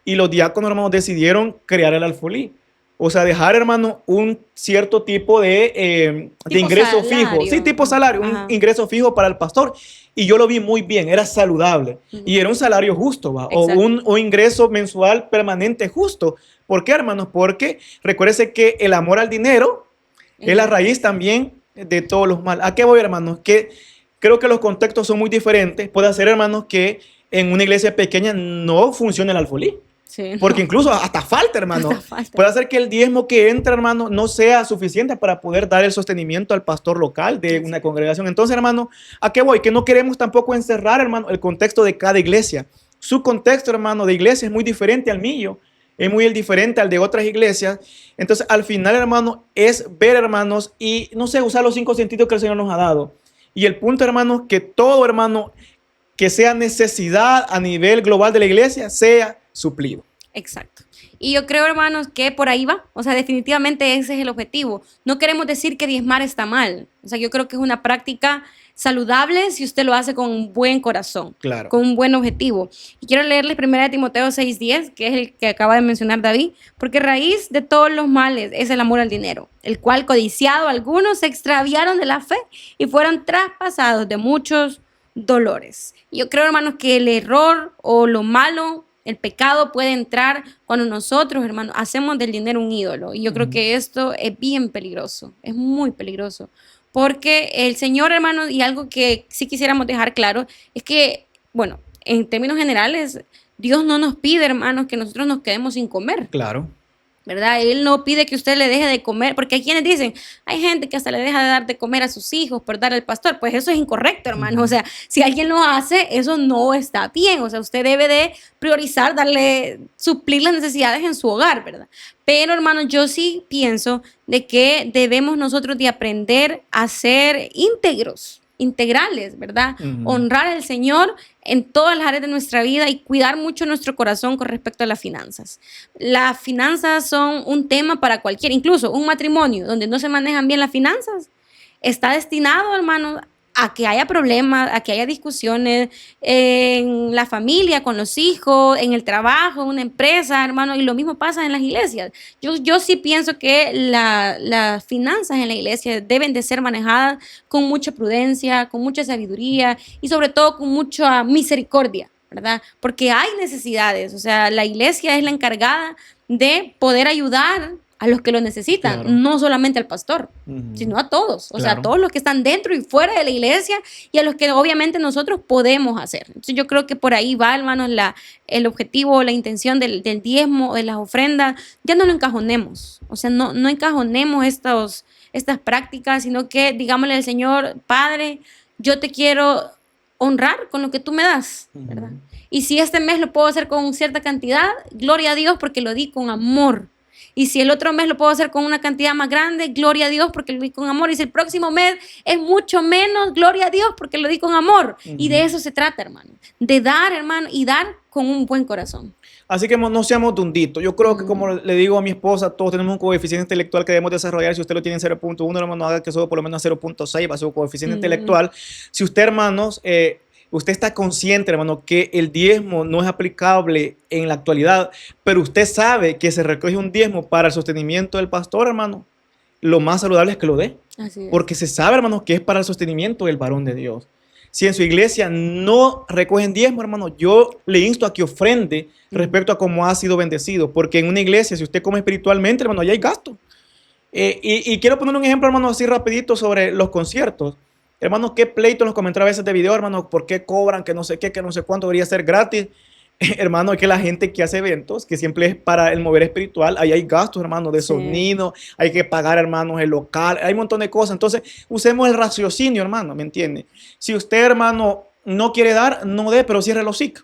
y los diáconos, hermanos, decidieron crear el alfolí. O sea, dejar, hermano, un cierto tipo de ingreso salario. fijo. Sí, tipo salario, un ingreso fijo para el pastor. Y yo lo vi muy bien, era saludable. Y era un salario justo, ¿va? O un ingreso mensual permanente justo. ¿Por qué, hermanos? Porque recuérdese que el amor al dinero es la raíz también de todos los males. ¿A qué voy, hermanos? Que creo que los contextos son muy diferentes. Puede ser, hermanos, que en una iglesia pequeña no funcione el alfolí. Sí, porque incluso hasta falta, hermano. Hasta falta. Puede hacer que el diezmo que entra, hermano, no sea suficiente para poder dar el sostenimiento al pastor local de una congregación. Entonces, hermano, ¿a qué voy? Que no queremos tampoco encerrar, hermano, el contexto de cada iglesia. Su contexto, hermano, de iglesia es muy diferente al mío. Es muy diferente al de otras iglesias. Entonces, al final, hermano, es ver, hermanos, y no sé, usar los 5 sentidos que el Señor nos ha dado. Y el punto, hermanos, que todo, hermano, que sea necesidad a nivel global de la iglesia, sea suplido. Exacto. Y yo creo, hermanos, que por ahí va. O sea, definitivamente ese es el objetivo. No queremos decir que diezmar está mal. O sea, yo creo que es una práctica saludable si usted lo hace con un buen corazón, claro, con un buen objetivo. Y quiero leerles 1 Timoteo 6:10, que es el que acaba de mencionar David, porque raíz de todos los males es el amor al dinero, el cual codiciado algunos se extraviaron de la fe y fueron traspasados de muchos dolores. Y yo creo, hermanos, que el error o lo malo, el pecado puede entrar cuando nosotros, hermanos, hacemos del dinero un ídolo. Y yo creo que esto es bien peligroso, es muy peligroso. Porque el Señor, hermanos, y algo que sí quisiéramos dejar claro, es que, bueno, en términos generales, Dios no nos pide, hermanos, que nosotros nos quedemos sin comer. Claro. ¿Verdad? Él no pide que usted le deje de comer, porque hay quienes dicen, hay gente que hasta le deja de dar de comer a sus hijos por dar al pastor. Pues eso es incorrecto, hermano. O sea, si alguien lo hace, eso no está bien. O sea, usted debe de priorizar, suplir las necesidades en su hogar, ¿verdad? Pero, hermano, yo sí pienso de que debemos nosotros de aprender a ser integrales, ¿verdad? Honrar al Señor en todas las áreas de nuestra vida y cuidar mucho nuestro corazón con respecto a las finanzas. Las finanzas son un tema para cualquiera, incluso un matrimonio donde no se manejan bien las finanzas, está destinado, hermano, a que haya problemas, a que haya discusiones en la familia, con los hijos, en el trabajo, en una empresa, hermano, y lo mismo pasa en las iglesias. Yo sí pienso que las finanzas en la iglesia deben de ser manejadas con mucha prudencia, con mucha sabiduría y sobre todo con mucha misericordia, ¿verdad? Porque hay necesidades, o sea, la iglesia es la encargada de poder ayudar a los que lo necesitan, claro, no solamente al pastor, sino a todos, o sea, a todos los que están dentro y fuera de la iglesia y a los que obviamente nosotros podemos hacer. Entonces yo creo que por ahí va, hermanos, el objetivo, la intención del diezmo, de las ofrendas. Ya no lo encajonemos, o sea, no encajonemos estas prácticas, sino que digámosle al Señor, Padre, yo te quiero honrar con lo que tú me das, ¿verdad? Y si este mes lo puedo hacer con cierta cantidad, gloria a Dios porque lo di con amor. Y si el otro mes lo puedo hacer con una cantidad más grande, gloria a Dios porque lo di con amor. Y si el próximo mes es mucho menos, gloria a Dios porque lo di con amor. Y de eso se trata, hermano. De dar, hermano, y dar con un buen corazón. Así que no seamos dunditos. Yo creo que, como le digo a mi esposa, todos tenemos un coeficiente intelectual que debemos desarrollar. Si usted lo tiene en 0.1, hermano, haga que suba por lo menos a 0.6, va a ser un coeficiente intelectual. Si usted, hermanos, usted está consciente, hermano, que el diezmo no es aplicable en la actualidad, pero usted sabe que se recoge un diezmo para el sostenimiento del pastor, hermano, lo más saludable es que lo dé. Así es. Porque se sabe, hermano, que es para el sostenimiento del varón de Dios. Si en su iglesia no recogen diezmo, hermano, yo le insto a que ofrende respecto a cómo ha sido bendecido. Porque en una iglesia, si usted come espiritualmente, hermano, ya hay gasto. Y quiero poner un ejemplo, hermano, así rapidito sobre los conciertos. Hermano, qué pleito en los comentarios a veces de video, hermano, ¿por qué cobran? Que no sé qué, que no sé cuánto, debería ser gratis. Hermano, es que la gente que hace eventos, que siempre es para el mover espiritual, ahí hay gastos, hermano, de sonido, hay que pagar, hermanos, el local, hay un montón de cosas. Entonces, usemos el raciocinio, hermano, ¿me entiende? Si usted, hermano, no quiere dar, no dé, pero cierre el hocico.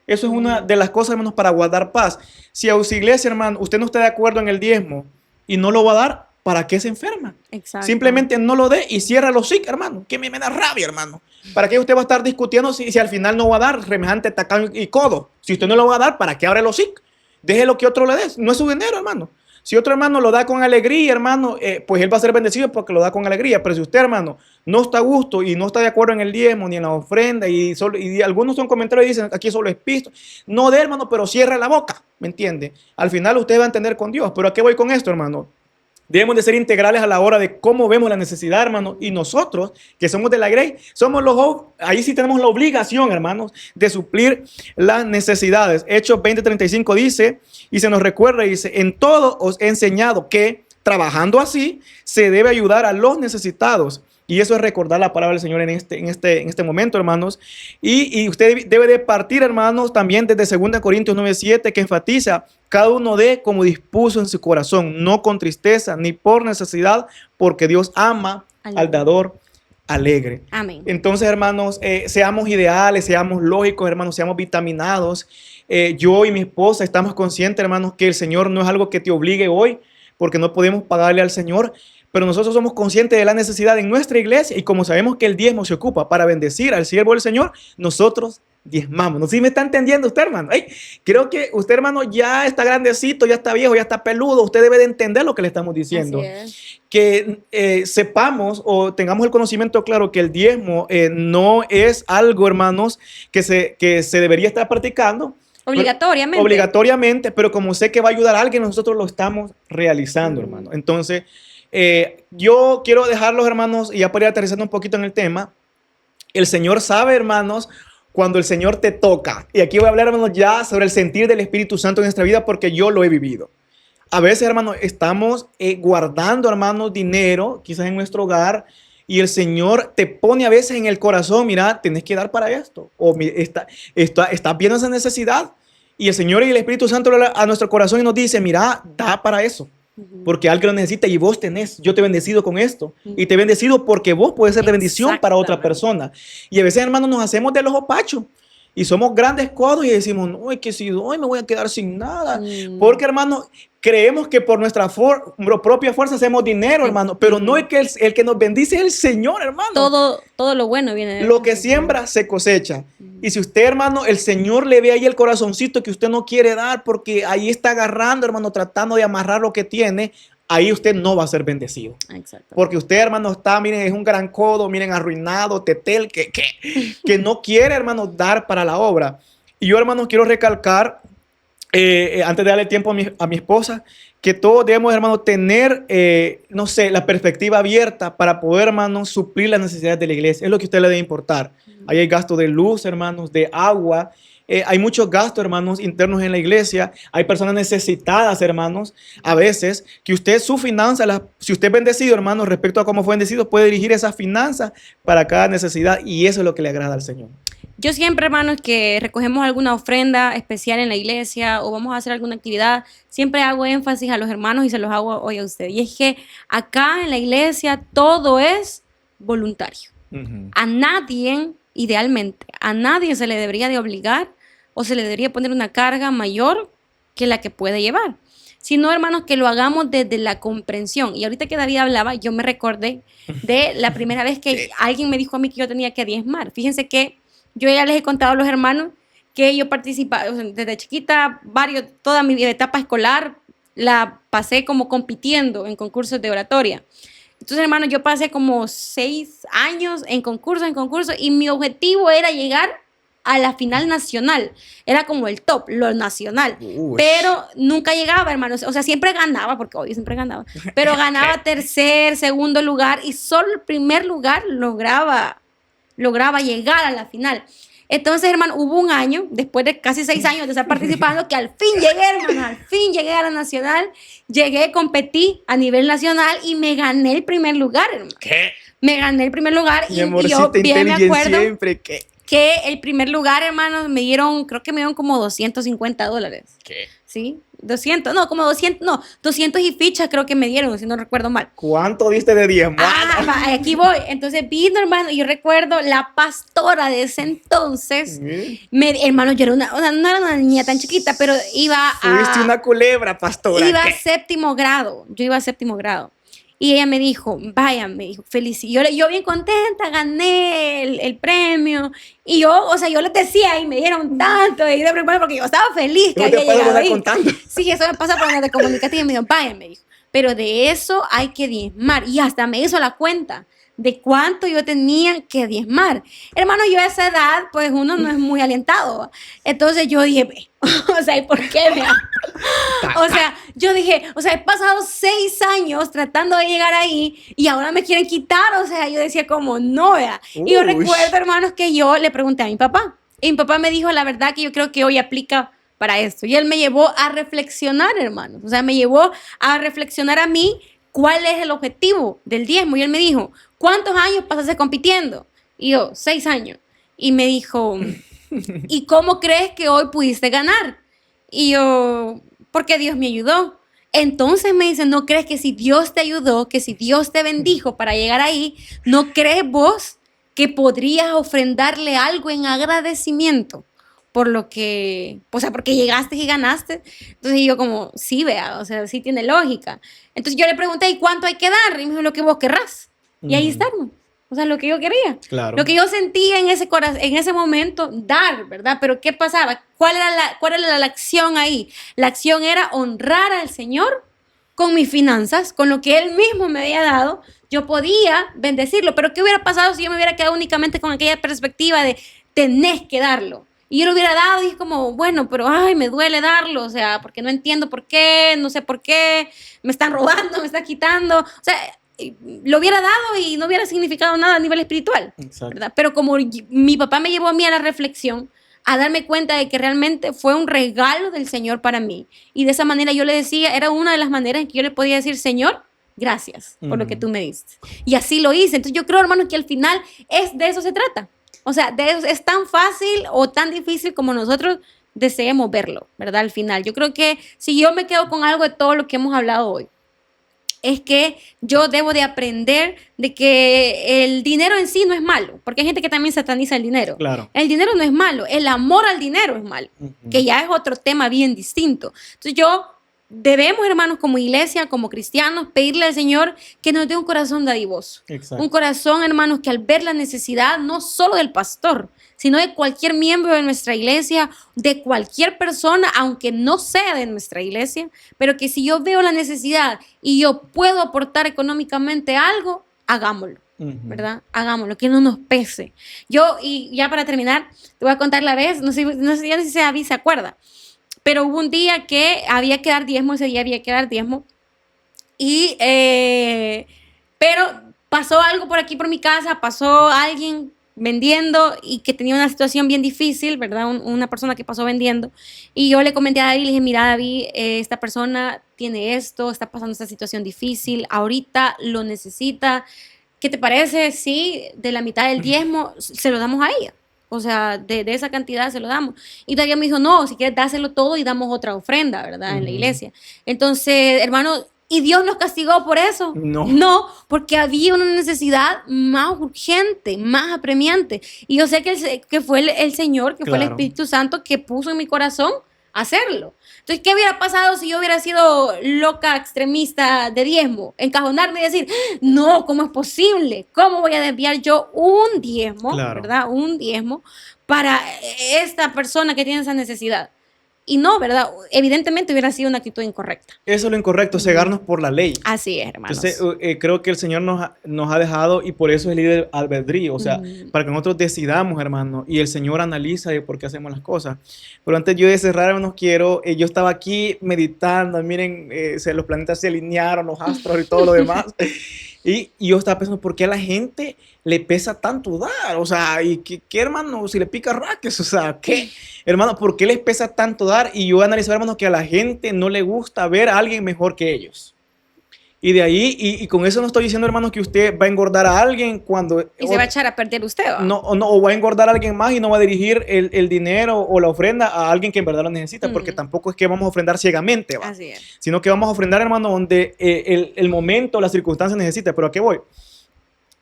Eso es una de las cosas, hermanos, para guardar paz. Si a su iglesia, hermano, usted no está de acuerdo en el diezmo y no lo va a dar, ¿para qué se enferma? Exacto. Simplemente no lo dé y cierra los hocico, hermano. Que me da rabia, hermano. ¿Para qué usted va a estar discutiendo si al final no va a dar semejante tacán y codo? Si usted no lo va a dar, ¿para qué abre los hocico? Déjelo que otro le dé. No es su dinero, hermano. Si otro hermano lo da con alegría, hermano, pues él va a ser bendecido porque lo da con alegría. Pero si usted, hermano, no está a gusto y no está de acuerdo en el diezmo ni en la ofrenda, y algunos son comentarios y dicen, aquí solo es pisto, no de hermano, pero cierra la boca, ¿me entiende? Al final usted va a entender con Dios. Pero ¿a qué voy con esto, hermano? Debemos de ser integrales a la hora de cómo vemos la necesidad, hermanos. Y nosotros, que somos de la Grace, ahí sí tenemos la obligación, hermanos, de suplir las necesidades. Hechos 20:35 dice, y se nos recuerda, dice, en todo os he enseñado que, trabajando así, se debe ayudar a los necesitados. Y eso es recordar la palabra del Señor en este momento, hermanos. Y usted debe de partir, hermanos, también desde 2 Corintios 9:7, que enfatiza, cada uno dé como dispuso en su corazón, no con tristeza ni por necesidad, porque Dios ama al dador alegre. Amén. Entonces, hermanos, seamos ideales, seamos lógicos, hermanos, seamos vitaminados. Yo y mi esposa estamos conscientes, hermanos, que el Señor no es algo que te obligue hoy, porque no podemos pagarle al Señor. Pero nosotros somos conscientes de la necesidad en nuestra iglesia y como sabemos que el diezmo se ocupa para bendecir al siervo del Señor, nosotros diezmamos. ¿No sé si me está entendiendo usted, hermano? Creo que usted, hermano, ya está grandecito, ya está viejo, ya está peludo. Usted debe de entender lo que le estamos diciendo. Que sepamos o tengamos el conocimiento claro que el diezmo no es algo, hermanos, que se debería estar practicando. Obligatoriamente. Obligatoriamente, pero como sé que va a ayudar a alguien, nosotros lo estamos realizando, hermano. Entonces, yo quiero dejarlos, hermanos, y ya para ir aterrizando un poquito en el tema. El Señor sabe, hermanos, cuando el Señor te toca. Y aquí voy a hablar, hermanos, ya sobre el sentir del Espíritu Santo en nuestra vida porque yo lo he vivido. A veces, hermanos, estamos guardando, hermanos, dinero, quizás en nuestro hogar, y el Señor te pone a veces en el corazón, mira, tenés que dar para esto. O estás viendo esa necesidad. Y el Señor y el Espíritu Santo habla a nuestro corazón y nos dice, mira, da para eso. Porque alguien lo necesita y vos tenés, yo te he bendecido con esto y te he bendecido porque vos puedes ser de bendición para otra persona. Y a veces, hermanos, nos hacemos de los opachos y somos grandes codos y decimos, no, es que si doy me voy a quedar sin nada. Porque, hermanos, creemos que por nuestra propia fuerza hacemos dinero, hermano, pero no es que el que nos bendice es el Señor, hermano. Todo lo bueno viene de lo que siembra se cosecha. Y si usted, hermano, el Señor le ve ahí el corazoncito que usted no quiere dar porque ahí está agarrando, hermano, tratando de amarrar lo que tiene, ahí usted no va a ser bendecido. Exacto. Porque usted, hermano, está, miren, es un gran codo, miren, arruinado, tetel, que no quiere, hermano, dar para la obra. Y yo, hermano, quiero recalcar, antes de darle tiempo a mi esposa, que todos debemos, hermano, tener, no sé, la perspectiva abierta para poder, hermano, suplir las necesidades de la iglesia. Es lo que a usted le debe importar. Ahí hay gasto de luz, hermanos, de agua. Hay muchos gastos, hermanos, internos en la iglesia. Hay personas necesitadas, hermanos. A veces, que usted, su finanza, si usted es bendecido, hermanos, respecto a cómo fue bendecido, puede dirigir esas finanzas para cada necesidad. Y eso es lo que le agrada al Señor. Yo siempre, hermanos, que recogemos alguna ofrenda especial en la iglesia o vamos a hacer alguna actividad, siempre hago énfasis a los hermanos y se los hago hoy a usted. Y es que acá en la iglesia todo es voluntario. A nadie, idealmente, a nadie se le debería de obligar o se le debería poner una carga mayor que la que puede llevar. Sino, hermanos, que lo hagamos desde la comprensión. Y ahorita que David hablaba, yo me recordé de la primera vez que alguien me dijo a mí que yo tenía que diezmar. Fíjense que yo ya les he contado a los hermanos que yo participaba, o sea, desde chiquita, toda mi etapa escolar la pasé como compitiendo en concursos de oratoria. Entonces, hermanos, yo pasé como 6 años en concurso, y mi objetivo era llegar a la final nacional. Era como el top, lo nacional. Pero nunca llegaba, hermanos. O sea, siempre ganaba, porque hoy siempre ganaba. Pero ganaba tercer, segundo lugar y solo el primer lugar lograba llegar a la final. Entonces, hermano, hubo un año, después de casi 6 años de estar participando, que al fin llegué, hermano, al fin llegué a la nacional, competí a nivel nacional y me gané el primer lugar, hermano. ¿Qué? Me gané el primer lugar y yo bien me acuerdo que el primer lugar, hermano, creo que me dieron como $250. ¿Qué? ¿Sí? 200 y fichas creo que me dieron, si no recuerdo mal. ¿Cuánto diste de diezmo? Aquí voy. Entonces vino, hermano, y yo recuerdo la pastora de ese entonces. Hermano, yo era no era una niña tan chiquita, pero iba Fuiste una culebra, pastora. Iba a séptimo grado. Yo iba a séptimo grado. Y ella me dijo, vaya, me dijo, feliz. Yo bien contenta, gané el premio. Y yo, o sea, yo les decía, y me dieron tanto, y de primero porque yo estaba feliz que ¿Cómo te había puedo llegado andar ahí. contando? Sí, eso me pasa por la de comunicativa. Y me dijo, vaya, me dijo, pero de eso hay que diezmar. Y hasta me hizo la cuenta de cuánto yo tenía que diezmar. Hermano, yo a esa edad, pues uno no es muy alentado. Entonces yo dije, ve, o sea, ¿y por qué? Vea? O sea, yo dije, o sea, he pasado 6 años tratando de llegar ahí y ahora me quieren quitar. O sea, yo decía como, no, vea. Y yo recuerdo, hermanos, que yo le pregunté a mi papá. Y mi papá me dijo, la verdad que yo creo que hoy aplica para esto. Y él me llevó a reflexionar, hermanos. O sea, me llevó a reflexionar a mí cuál es el objetivo del diezmo. Y él me dijo, ¿cuántos años pasaste compitiendo? Y yo, 6 años. Y me dijo, ¿y cómo crees que hoy pudiste ganar? Y yo, porque Dios me ayudó. Entonces me dice, ¿no crees que si Dios te ayudó, que si Dios te bendijo para llegar ahí, ¿no crees vos que podrías ofrendarle algo en agradecimiento por lo que, o sea, porque llegaste y ganaste? Entonces yo como, sí, vea, o sea, sí tiene lógica. Entonces yo le pregunté, ¿y cuánto hay que dar? Y me dijo, lo que vos querrás. Y ahí está, hermano. O sea, lo que yo quería. Claro. Lo que yo sentía en ese en ese momento, dar, ¿verdad? Pero ¿qué pasaba? ¿Cuál era la acción ahí? La acción era honrar al Señor con mis finanzas, con lo que Él mismo me había dado. Yo podía bendecirlo, pero ¿qué hubiera pasado si yo me hubiera quedado únicamente con aquella perspectiva de tenés que darlo? Y yo lo hubiera dado y es como, bueno, pero ay, me duele darlo, o sea, porque no entiendo por qué, no sé por qué, me están robando, me están quitando. O sea, lo hubiera dado y no hubiera significado nada a nivel espiritual, ¿verdad? Pero como mi papá me llevó a mí a la reflexión, a darme cuenta de que realmente fue un regalo del Señor para mí. Y de esa manera yo le decía, era una de las maneras en que yo le podía decir, Señor, gracias por lo que tú me diste. Y así lo hice. Entonces yo creo, hermanos, que al final de eso se trata. O sea, de eso es tan fácil o tan difícil como nosotros deseemos verlo, ¿verdad? Al final. Yo creo que si yo me quedo con algo de todo lo que hemos hablado hoy, es que yo debo de aprender de que el dinero en sí no es malo, porque hay gente que también sataniza el dinero. Claro. El dinero no es malo, el amor al dinero es malo, que ya es otro tema bien distinto. Entonces debemos, hermanos, como iglesia, como cristianos, pedirle al Señor que nos dé un corazón dadivoso. Exacto. Un corazón, hermanos, que al ver la necesidad, no solo del pastor, sino de cualquier miembro de nuestra iglesia, de cualquier persona, aunque no sea de nuestra iglesia, pero que si yo veo la necesidad y yo puedo aportar económicamente algo, hagámoslo. ¿Verdad? Hagámoslo, que no nos pese. Y ya para terminar, te voy a contar la vez, no sé si se acuerda, pero hubo un día que había que dar diezmo, ese día había que dar diezmo, pero pasó algo por aquí por mi casa, pasó alguien vendiendo y que tenía una situación bien difícil, ¿verdad? Una persona que pasó vendiendo, y yo le comenté a David, le dije, mira David, esta persona tiene esto, está pasando esta situación difícil, ahorita lo necesita, ¿qué te parece si de la mitad del diezmo se lo damos a ella? O sea, de esa cantidad se lo damos. Y todavía me dijo, no, si quieres dáselo todo y damos otra ofrenda, ¿verdad? En la iglesia. Entonces, hermano, ¿y Dios nos castigó por eso? No. No, porque había una necesidad más urgente, más apremiante. Y yo sé que fue el Señor, que fue el Espíritu Santo que puso en mi corazón hacerlo. Entonces, ¿qué hubiera pasado si yo hubiera sido loca, extremista de diezmo? Encajonarme y decir, no, ¿cómo es posible? ¿Cómo voy a desviar yo un diezmo, ¿verdad? Un diezmo para esta persona que tiene esa necesidad. Y no, ¿verdad? Evidentemente hubiera sido una actitud incorrecta. Eso es lo incorrecto, cegarnos por la ley. Así es, hermanos. Entonces, creo que el Señor nos ha dejado, y por eso es libre albedrío, o sea, para que nosotros decidamos, hermano, y el Señor analiza de por qué hacemos las cosas. Pero antes yo de cerrar, hermanos, yo estaba aquí meditando, miren, los planetas se alinearon, los astros y todo lo demás. Y yo estaba pensando, ¿por qué a la gente le pesa tanto dar? O sea, ¿y qué hermano, si le pica raques? O sea, ¿qué? Hermano, ¿por qué les pesa tanto dar? Y yo analizaba, hermano, que a la gente no le gusta ver a alguien mejor que ellos. Y de ahí, y con eso no estoy diciendo, hermano, que usted va a engordar a alguien cuando... Y se va a echar a perder usted, ¿va? O va a engordar a alguien más y no va a dirigir el dinero o la ofrenda a alguien que en verdad lo necesita, porque tampoco es que vamos a ofrendar ciegamente, ¿va? Así es. Sino que vamos a ofrendar, hermano, donde el momento, las circunstancias necesita. ¿Pero a qué voy?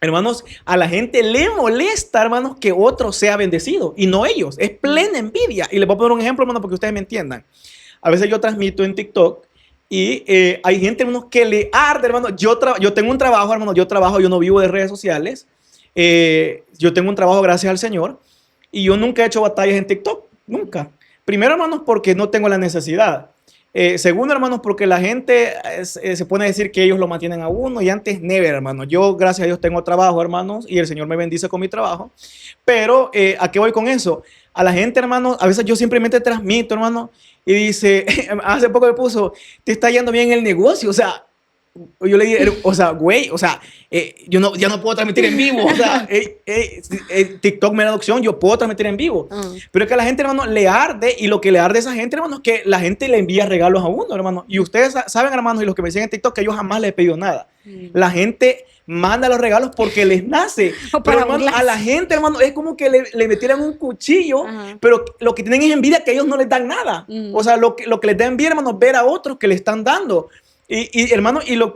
Hermanos, a la gente le molesta, hermanos, que otro sea bendecido y no ellos. Es plena envidia. Y les voy a poner un ejemplo, hermano, para que ustedes me entiendan. A veces yo transmito en TikTok Y hay gente, hermano, que le arde, hermano. Yo tengo un trabajo, hermano. Yo no vivo de redes sociales. Yo tengo un trabajo gracias al Señor. Y yo nunca he hecho batallas en TikTok. Nunca. Primero, hermanos, porque no tengo la necesidad. Segundo, hermanos, porque la gente se pone a decir que ellos lo mantienen a uno. Y antes, never, hermano. Yo, gracias a Dios, tengo trabajo, hermanos. Y el Señor me bendice con mi trabajo. Pero, ¿a qué voy con eso? A la gente, hermano, a veces yo simplemente transmito, hermano. Y dice, hace poco me puso, te está yendo bien el negocio. O sea, yo le dije, o sea, güey, o sea, ya no puedo transmitir en vivo. O sea, TikTok me da la opción, yo puedo transmitir en vivo. Pero es que a la gente, hermano, le arde. Y lo que le arde a esa gente, hermano, es que la gente le envía regalos a uno, hermano. Y ustedes saben, hermanos, y los que me siguen en TikTok, que yo jamás les he pedido nada. La gente manda los regalos porque les nace. Pero, hermano, a la gente, hermano, es como que le metieran un cuchillo. Pero lo que tienen es envidia, que ellos no les dan nada. O sea, lo que les da envidia, hermano, ver a otros que le están dando. Hermano, y lo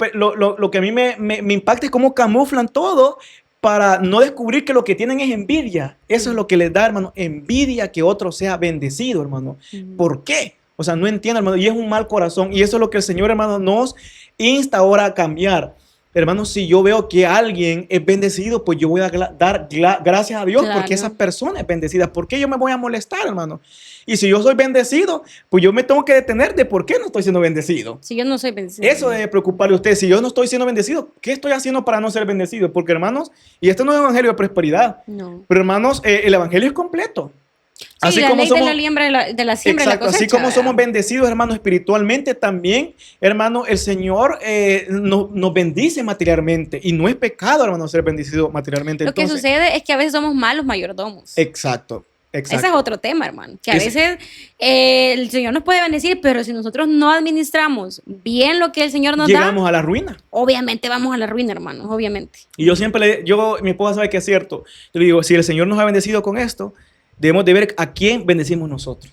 que a mí me impacta es cómo camuflan todo para no descubrir que lo que tienen es envidia. Eso es lo que les da, hermano, envidia que otro sea bendecido, hermano. ¿Por qué? O sea, no entiendo, hermano, y es un mal corazón. Y eso es lo que el Señor, hermano, nos insta ahora a cambiar. Hermano, si yo veo que alguien es bendecido, pues yo voy a dar gracias a Dios porque esa persona es bendecida. ¿Por qué yo me voy a molestar, hermano? Y si yo soy bendecido, pues yo me tengo que detener de por qué no estoy siendo bendecido. Si yo no soy bendecido. Eso debe preocuparle a usted. Si yo no estoy siendo bendecido, ¿qué estoy haciendo para no ser bendecido? Porque, hermanos, y esto no es un evangelio de prosperidad. No. Pero, hermanos, el evangelio es completo. Sí, así la como ley somos, de la siembra exacto, y la cosecha, así como somos bendecidos, hermano, espiritualmente, también, hermano, el Señor nos bendice materialmente. Y no es pecado, hermano, ser bendecido materialmente. Lo que sucede es que a veces somos malos mayordomos. Exacto. Exacto. Ese es otro tema, hermano. Que a veces el Señor nos puede bendecir, pero si nosotros no administramos bien lo que el Señor nos da, llegamos a la ruina. Obviamente vamos a la ruina, hermano, obviamente. Y yo siempre, mi esposa sabe que es cierto. Yo le digo, si el Señor nos ha bendecido con esto, debemos de ver a quién bendecimos nosotros.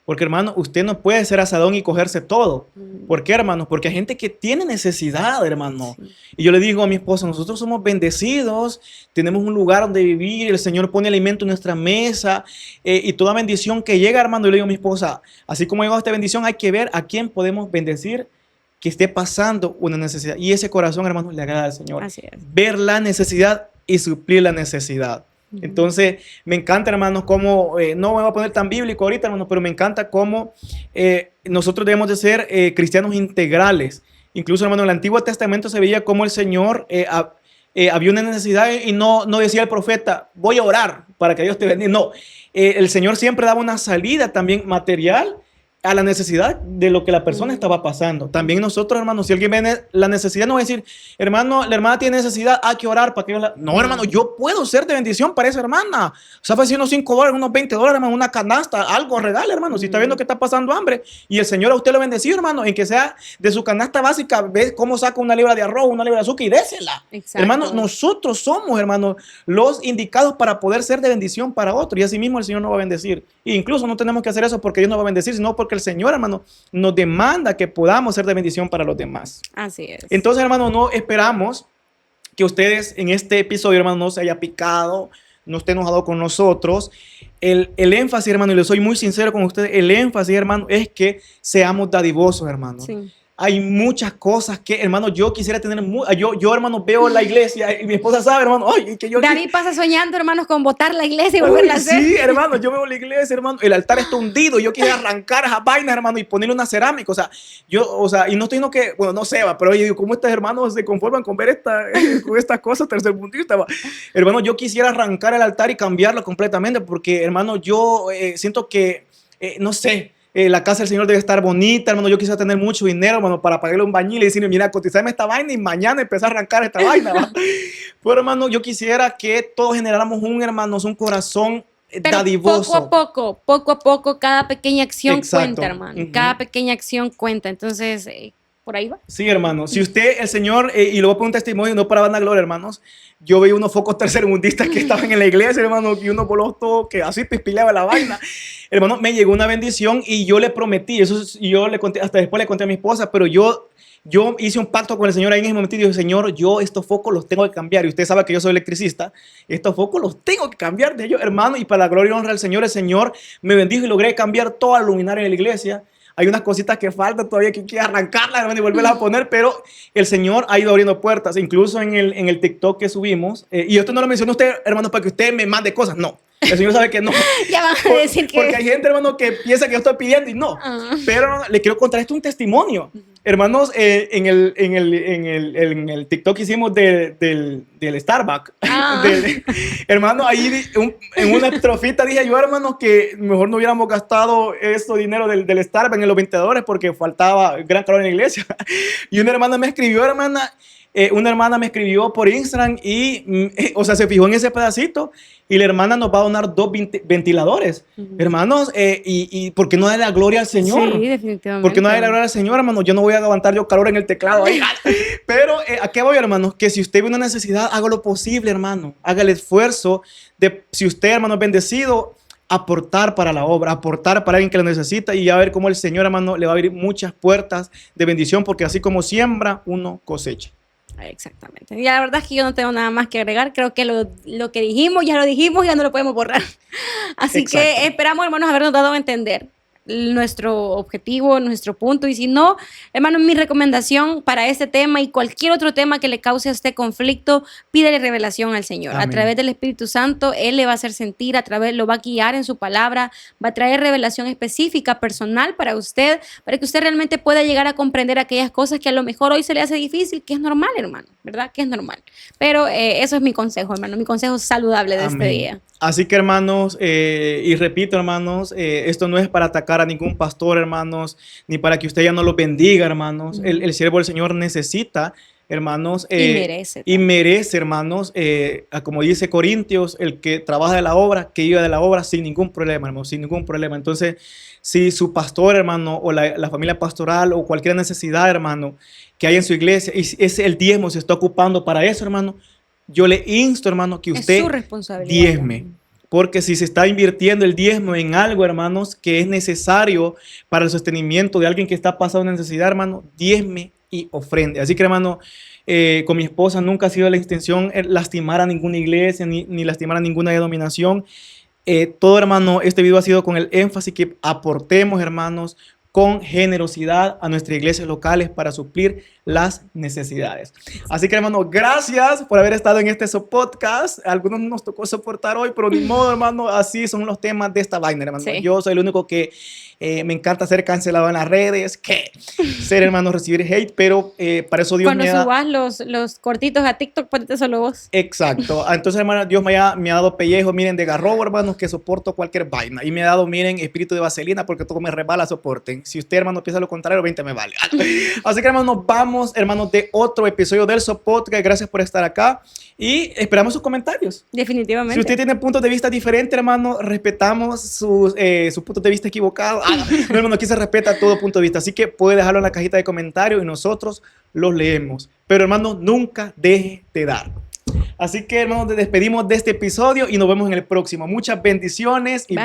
Porque, hermano, usted no puede ser asadón y cogerse todo. ¿Por qué, hermano? Porque hay gente que tiene necesidad, hermano. Sí. Y yo le digo a mi esposa, nosotros somos bendecidos, tenemos un lugar donde vivir, el Señor pone alimento en nuestra mesa y toda bendición que llega, hermano. Yo le digo a mi esposa, así como llegó esta bendición, hay que ver a quién podemos bendecir que esté pasando una necesidad. Y ese corazón, hermano, le agrada al Señor. Así es. Ver la necesidad y suplir la necesidad. Entonces, me encanta, hermanos, cómo, no me voy a poner tan bíblico ahorita, hermanos, pero me encanta cómo nosotros debemos de ser cristianos integrales. Incluso, hermano, en el Antiguo Testamento se veía cómo el Señor había una necesidad y no decía el profeta, voy a orar para que Dios te bendiga. No, el Señor siempre daba una salida también material a la necesidad de lo que la persona estaba pasando. También nosotros, hermanos, si alguien ve la necesidad, no va a decir, hermano, la hermana tiene necesidad, hay que orar para que yo la... No, hermano, yo puedo ser de bendición para esa hermana. O sea, fue unos $5, unos $20, hermano, una canasta, algo regale, hermano. Si está viendo que está pasando hambre y el Señor a usted lo bendeció, hermano, en que sea de su canasta básica, ve cómo saca una libra de arroz, una libra de azúcar y désela. Exacto. Hermano, nosotros somos, hermano, los indicados para poder ser de bendición para otro y así mismo el Señor nos va a bendecir. E incluso no tenemos que hacer eso porque Dios nos va a bendecir, sino porque el Señor, hermano, nos demanda que podamos ser de bendición para los demás. Así es. Entonces, hermano, no esperamos que ustedes en este episodio, hermano, no se haya picado, no esté enojado con nosotros. El énfasis, hermano, y le soy muy sincero con ustedes, el énfasis, hermano, es que seamos dadivosos, hermano. Sí. Hay muchas cosas que, hermano, yo quisiera tener. Yo, hermano, veo la iglesia y mi esposa sabe, hermano. Ay, que yo, David pasa soñando, hermanos, con botar la iglesia y volverla a hacer. Sí, hermano, yo veo la iglesia, hermano. El altar está hundido. Yo quiero arrancar esa vaina, hermano, y ponerle una cerámica. Y no estoy diciendo que, bueno, no sé, va, pero yo digo, ¿cómo estos hermanos se conforman con ver con estas cosas tercermundistas? Hermano, yo quisiera arrancar el altar y cambiarlo completamente porque, hermano, yo siento que, no sé. La casa del Señor debe estar bonita, hermano. Yo quisiera tener mucho dinero, hermano, para pagarle un bañil y decirle, mira, cotizarme esta vaina y mañana empezar a arrancar esta vaina. ¿Va? Pero, hermano, yo quisiera que todos generáramos un corazón dadivoso. Poco a poco, cada pequeña acción cuenta, hermano. Cada pequeña acción cuenta. Entonces, por ahí va. Sí, hermano. Si usted, el Señor, y lo voy a poner un testimonio, no para vanagloria, hermanos. Yo veía unos focos tercermundistas que estaban en la iglesia, hermano, y unos bolos todos que así pispileaba la vaina. Hermano, me llegó una bendición y yo le prometí, yo le conté, hasta después le conté a mi esposa, pero yo hice un pacto con el Señor ahí en ese momento y dije, Señor, yo estos focos los tengo que cambiar. Y usted sabe que yo soy electricista. Estos focos los tengo que cambiar de ellos, hermano. Y para la gloria y honra del Señor, el Señor me bendijo y logré cambiar toda la luminaria de la iglesia. hay unas cositas que faltan todavía que hay que arrancarlas, hermano, y volverlas a poner, pero el Señor ha ido abriendo puertas, incluso en el TikTok que subimos, y esto no lo mencionó usted, hermano, para que usted me mande cosas, no. El Señor sabe que no. Ya van a decir que... Porque hay gente, hermano, que piensa que yo estoy pidiendo y no. Pero, hermano, le quiero contar esto un testimonio. Hermanos, en el TikTok que hicimos del Starbucks, hermano, ahí en una estrofita dije yo, hermano, que mejor no hubiéramos gastado ese dinero del Starbucks en los vendedores porque faltaba gran calor en la iglesia. Y una hermana me escribió, una hermana me escribió por Instagram y, o sea, se fijó en ese pedacito y la hermana nos va a donar 2 ventiladores. Hermanos, ¿y por qué no darle la gloria al Señor? Sí, definitivamente. ¿Por qué no darle la gloria al Señor, hermano? Yo no voy a aguantar yo calor en el teclado ahí. Pero, ¿a qué voy, hermanos? Que si usted ve una necesidad, haga lo posible, hermano. Haga el esfuerzo de, si usted, hermano, es bendecido, aportar para la obra, aportar para alguien que lo necesita y ya ver cómo el Señor, hermano, le va a abrir muchas puertas de bendición, porque así como siembra, uno cosecha. Exactamente. Y la verdad es que yo no tengo nada más que agregar. Creo que lo que dijimos, ya lo dijimos, ya no lo podemos borrar. Así Exacto. que esperamos, hermanos, habernos dado a entender nuestro objetivo, nuestro punto. Y si no, hermano, mi recomendación para este tema y cualquier otro tema que le cause a usted conflicto, pídele revelación al Señor. Amén. A través del Espíritu Santo, Él le va a hacer sentir, lo va a guiar en su palabra, va a traer revelación específica, personal para usted, para que usted realmente pueda llegar a comprender aquellas cosas que a lo mejor hoy se le hace difícil, que es normal, hermano, ¿verdad? Que es normal. Pero eso es mi consejo, hermano, mi consejo saludable de este día. Así que, hermanos, y repito, hermanos, esto no es para atacar a ningún pastor, hermanos, ni para que usted ya no lo bendiga, hermanos. El siervo del Señor necesita, hermanos, y merece, hermanos, como dice Corintios, el que trabaja de la obra, que vive de la obra sin ningún problema, hermanos, sin ningún problema. Entonces, si su pastor, hermano, o la familia pastoral, o cualquier necesidad, hermano, que hay en su iglesia, y es el diezmo, se está ocupando para eso, hermano, yo le insto, hermano, que usted diezme. Porque si se está invirtiendo el diezmo en algo, hermanos, que es necesario para el sostenimiento de alguien que está pasando necesidad, hermano, diezme y ofrende. Así que, hermano, con mi esposa nunca ha sido la intención lastimar a ninguna iglesia ni lastimar a ninguna denominación. Todo, hermano, este video ha sido con el énfasis que aportemos, hermanos, con generosidad a nuestras iglesias locales para suplir las necesidades. Así que, hermano, gracias por haber estado en este podcast. Algunos nos tocó soportar hoy, pero ni modo, hermano, así son los temas de esta vaina, hermano. Sí. Yo soy el único que me encanta ser cancelado en las redes, que ser, hermano, recibir hate, pero para eso Dios cuando me da... subas los cortitos a TikTok, ponete solo vos. Exacto. Entonces, hermano, Dios me ha dado pellejo, miren, de garrobo, hermanos, que soporto cualquier vaina. Y me ha dado, miren, espíritu de vaselina, porque todo me resbala, soporten. Si usted, hermano, piensa lo contrario, 20 me vale. Así que, hermano, nos vamos, hermanos, de otro episodio del Podcast. Gracias por estar acá y esperamos sus comentarios. Definitivamente. Si usted tiene puntos de vista diferentes, hermano, respetamos sus puntos de vista equivocados. No, hermano, aquí se respeta todo punto de vista. Así que puede dejarlo en la cajita de comentarios y nosotros los leemos. Pero, hermano, nunca deje de dar. Así que, hermanos, nos despedimos de este episodio y nos vemos en el próximo. Muchas bendiciones y bye,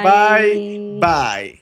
bye, bye.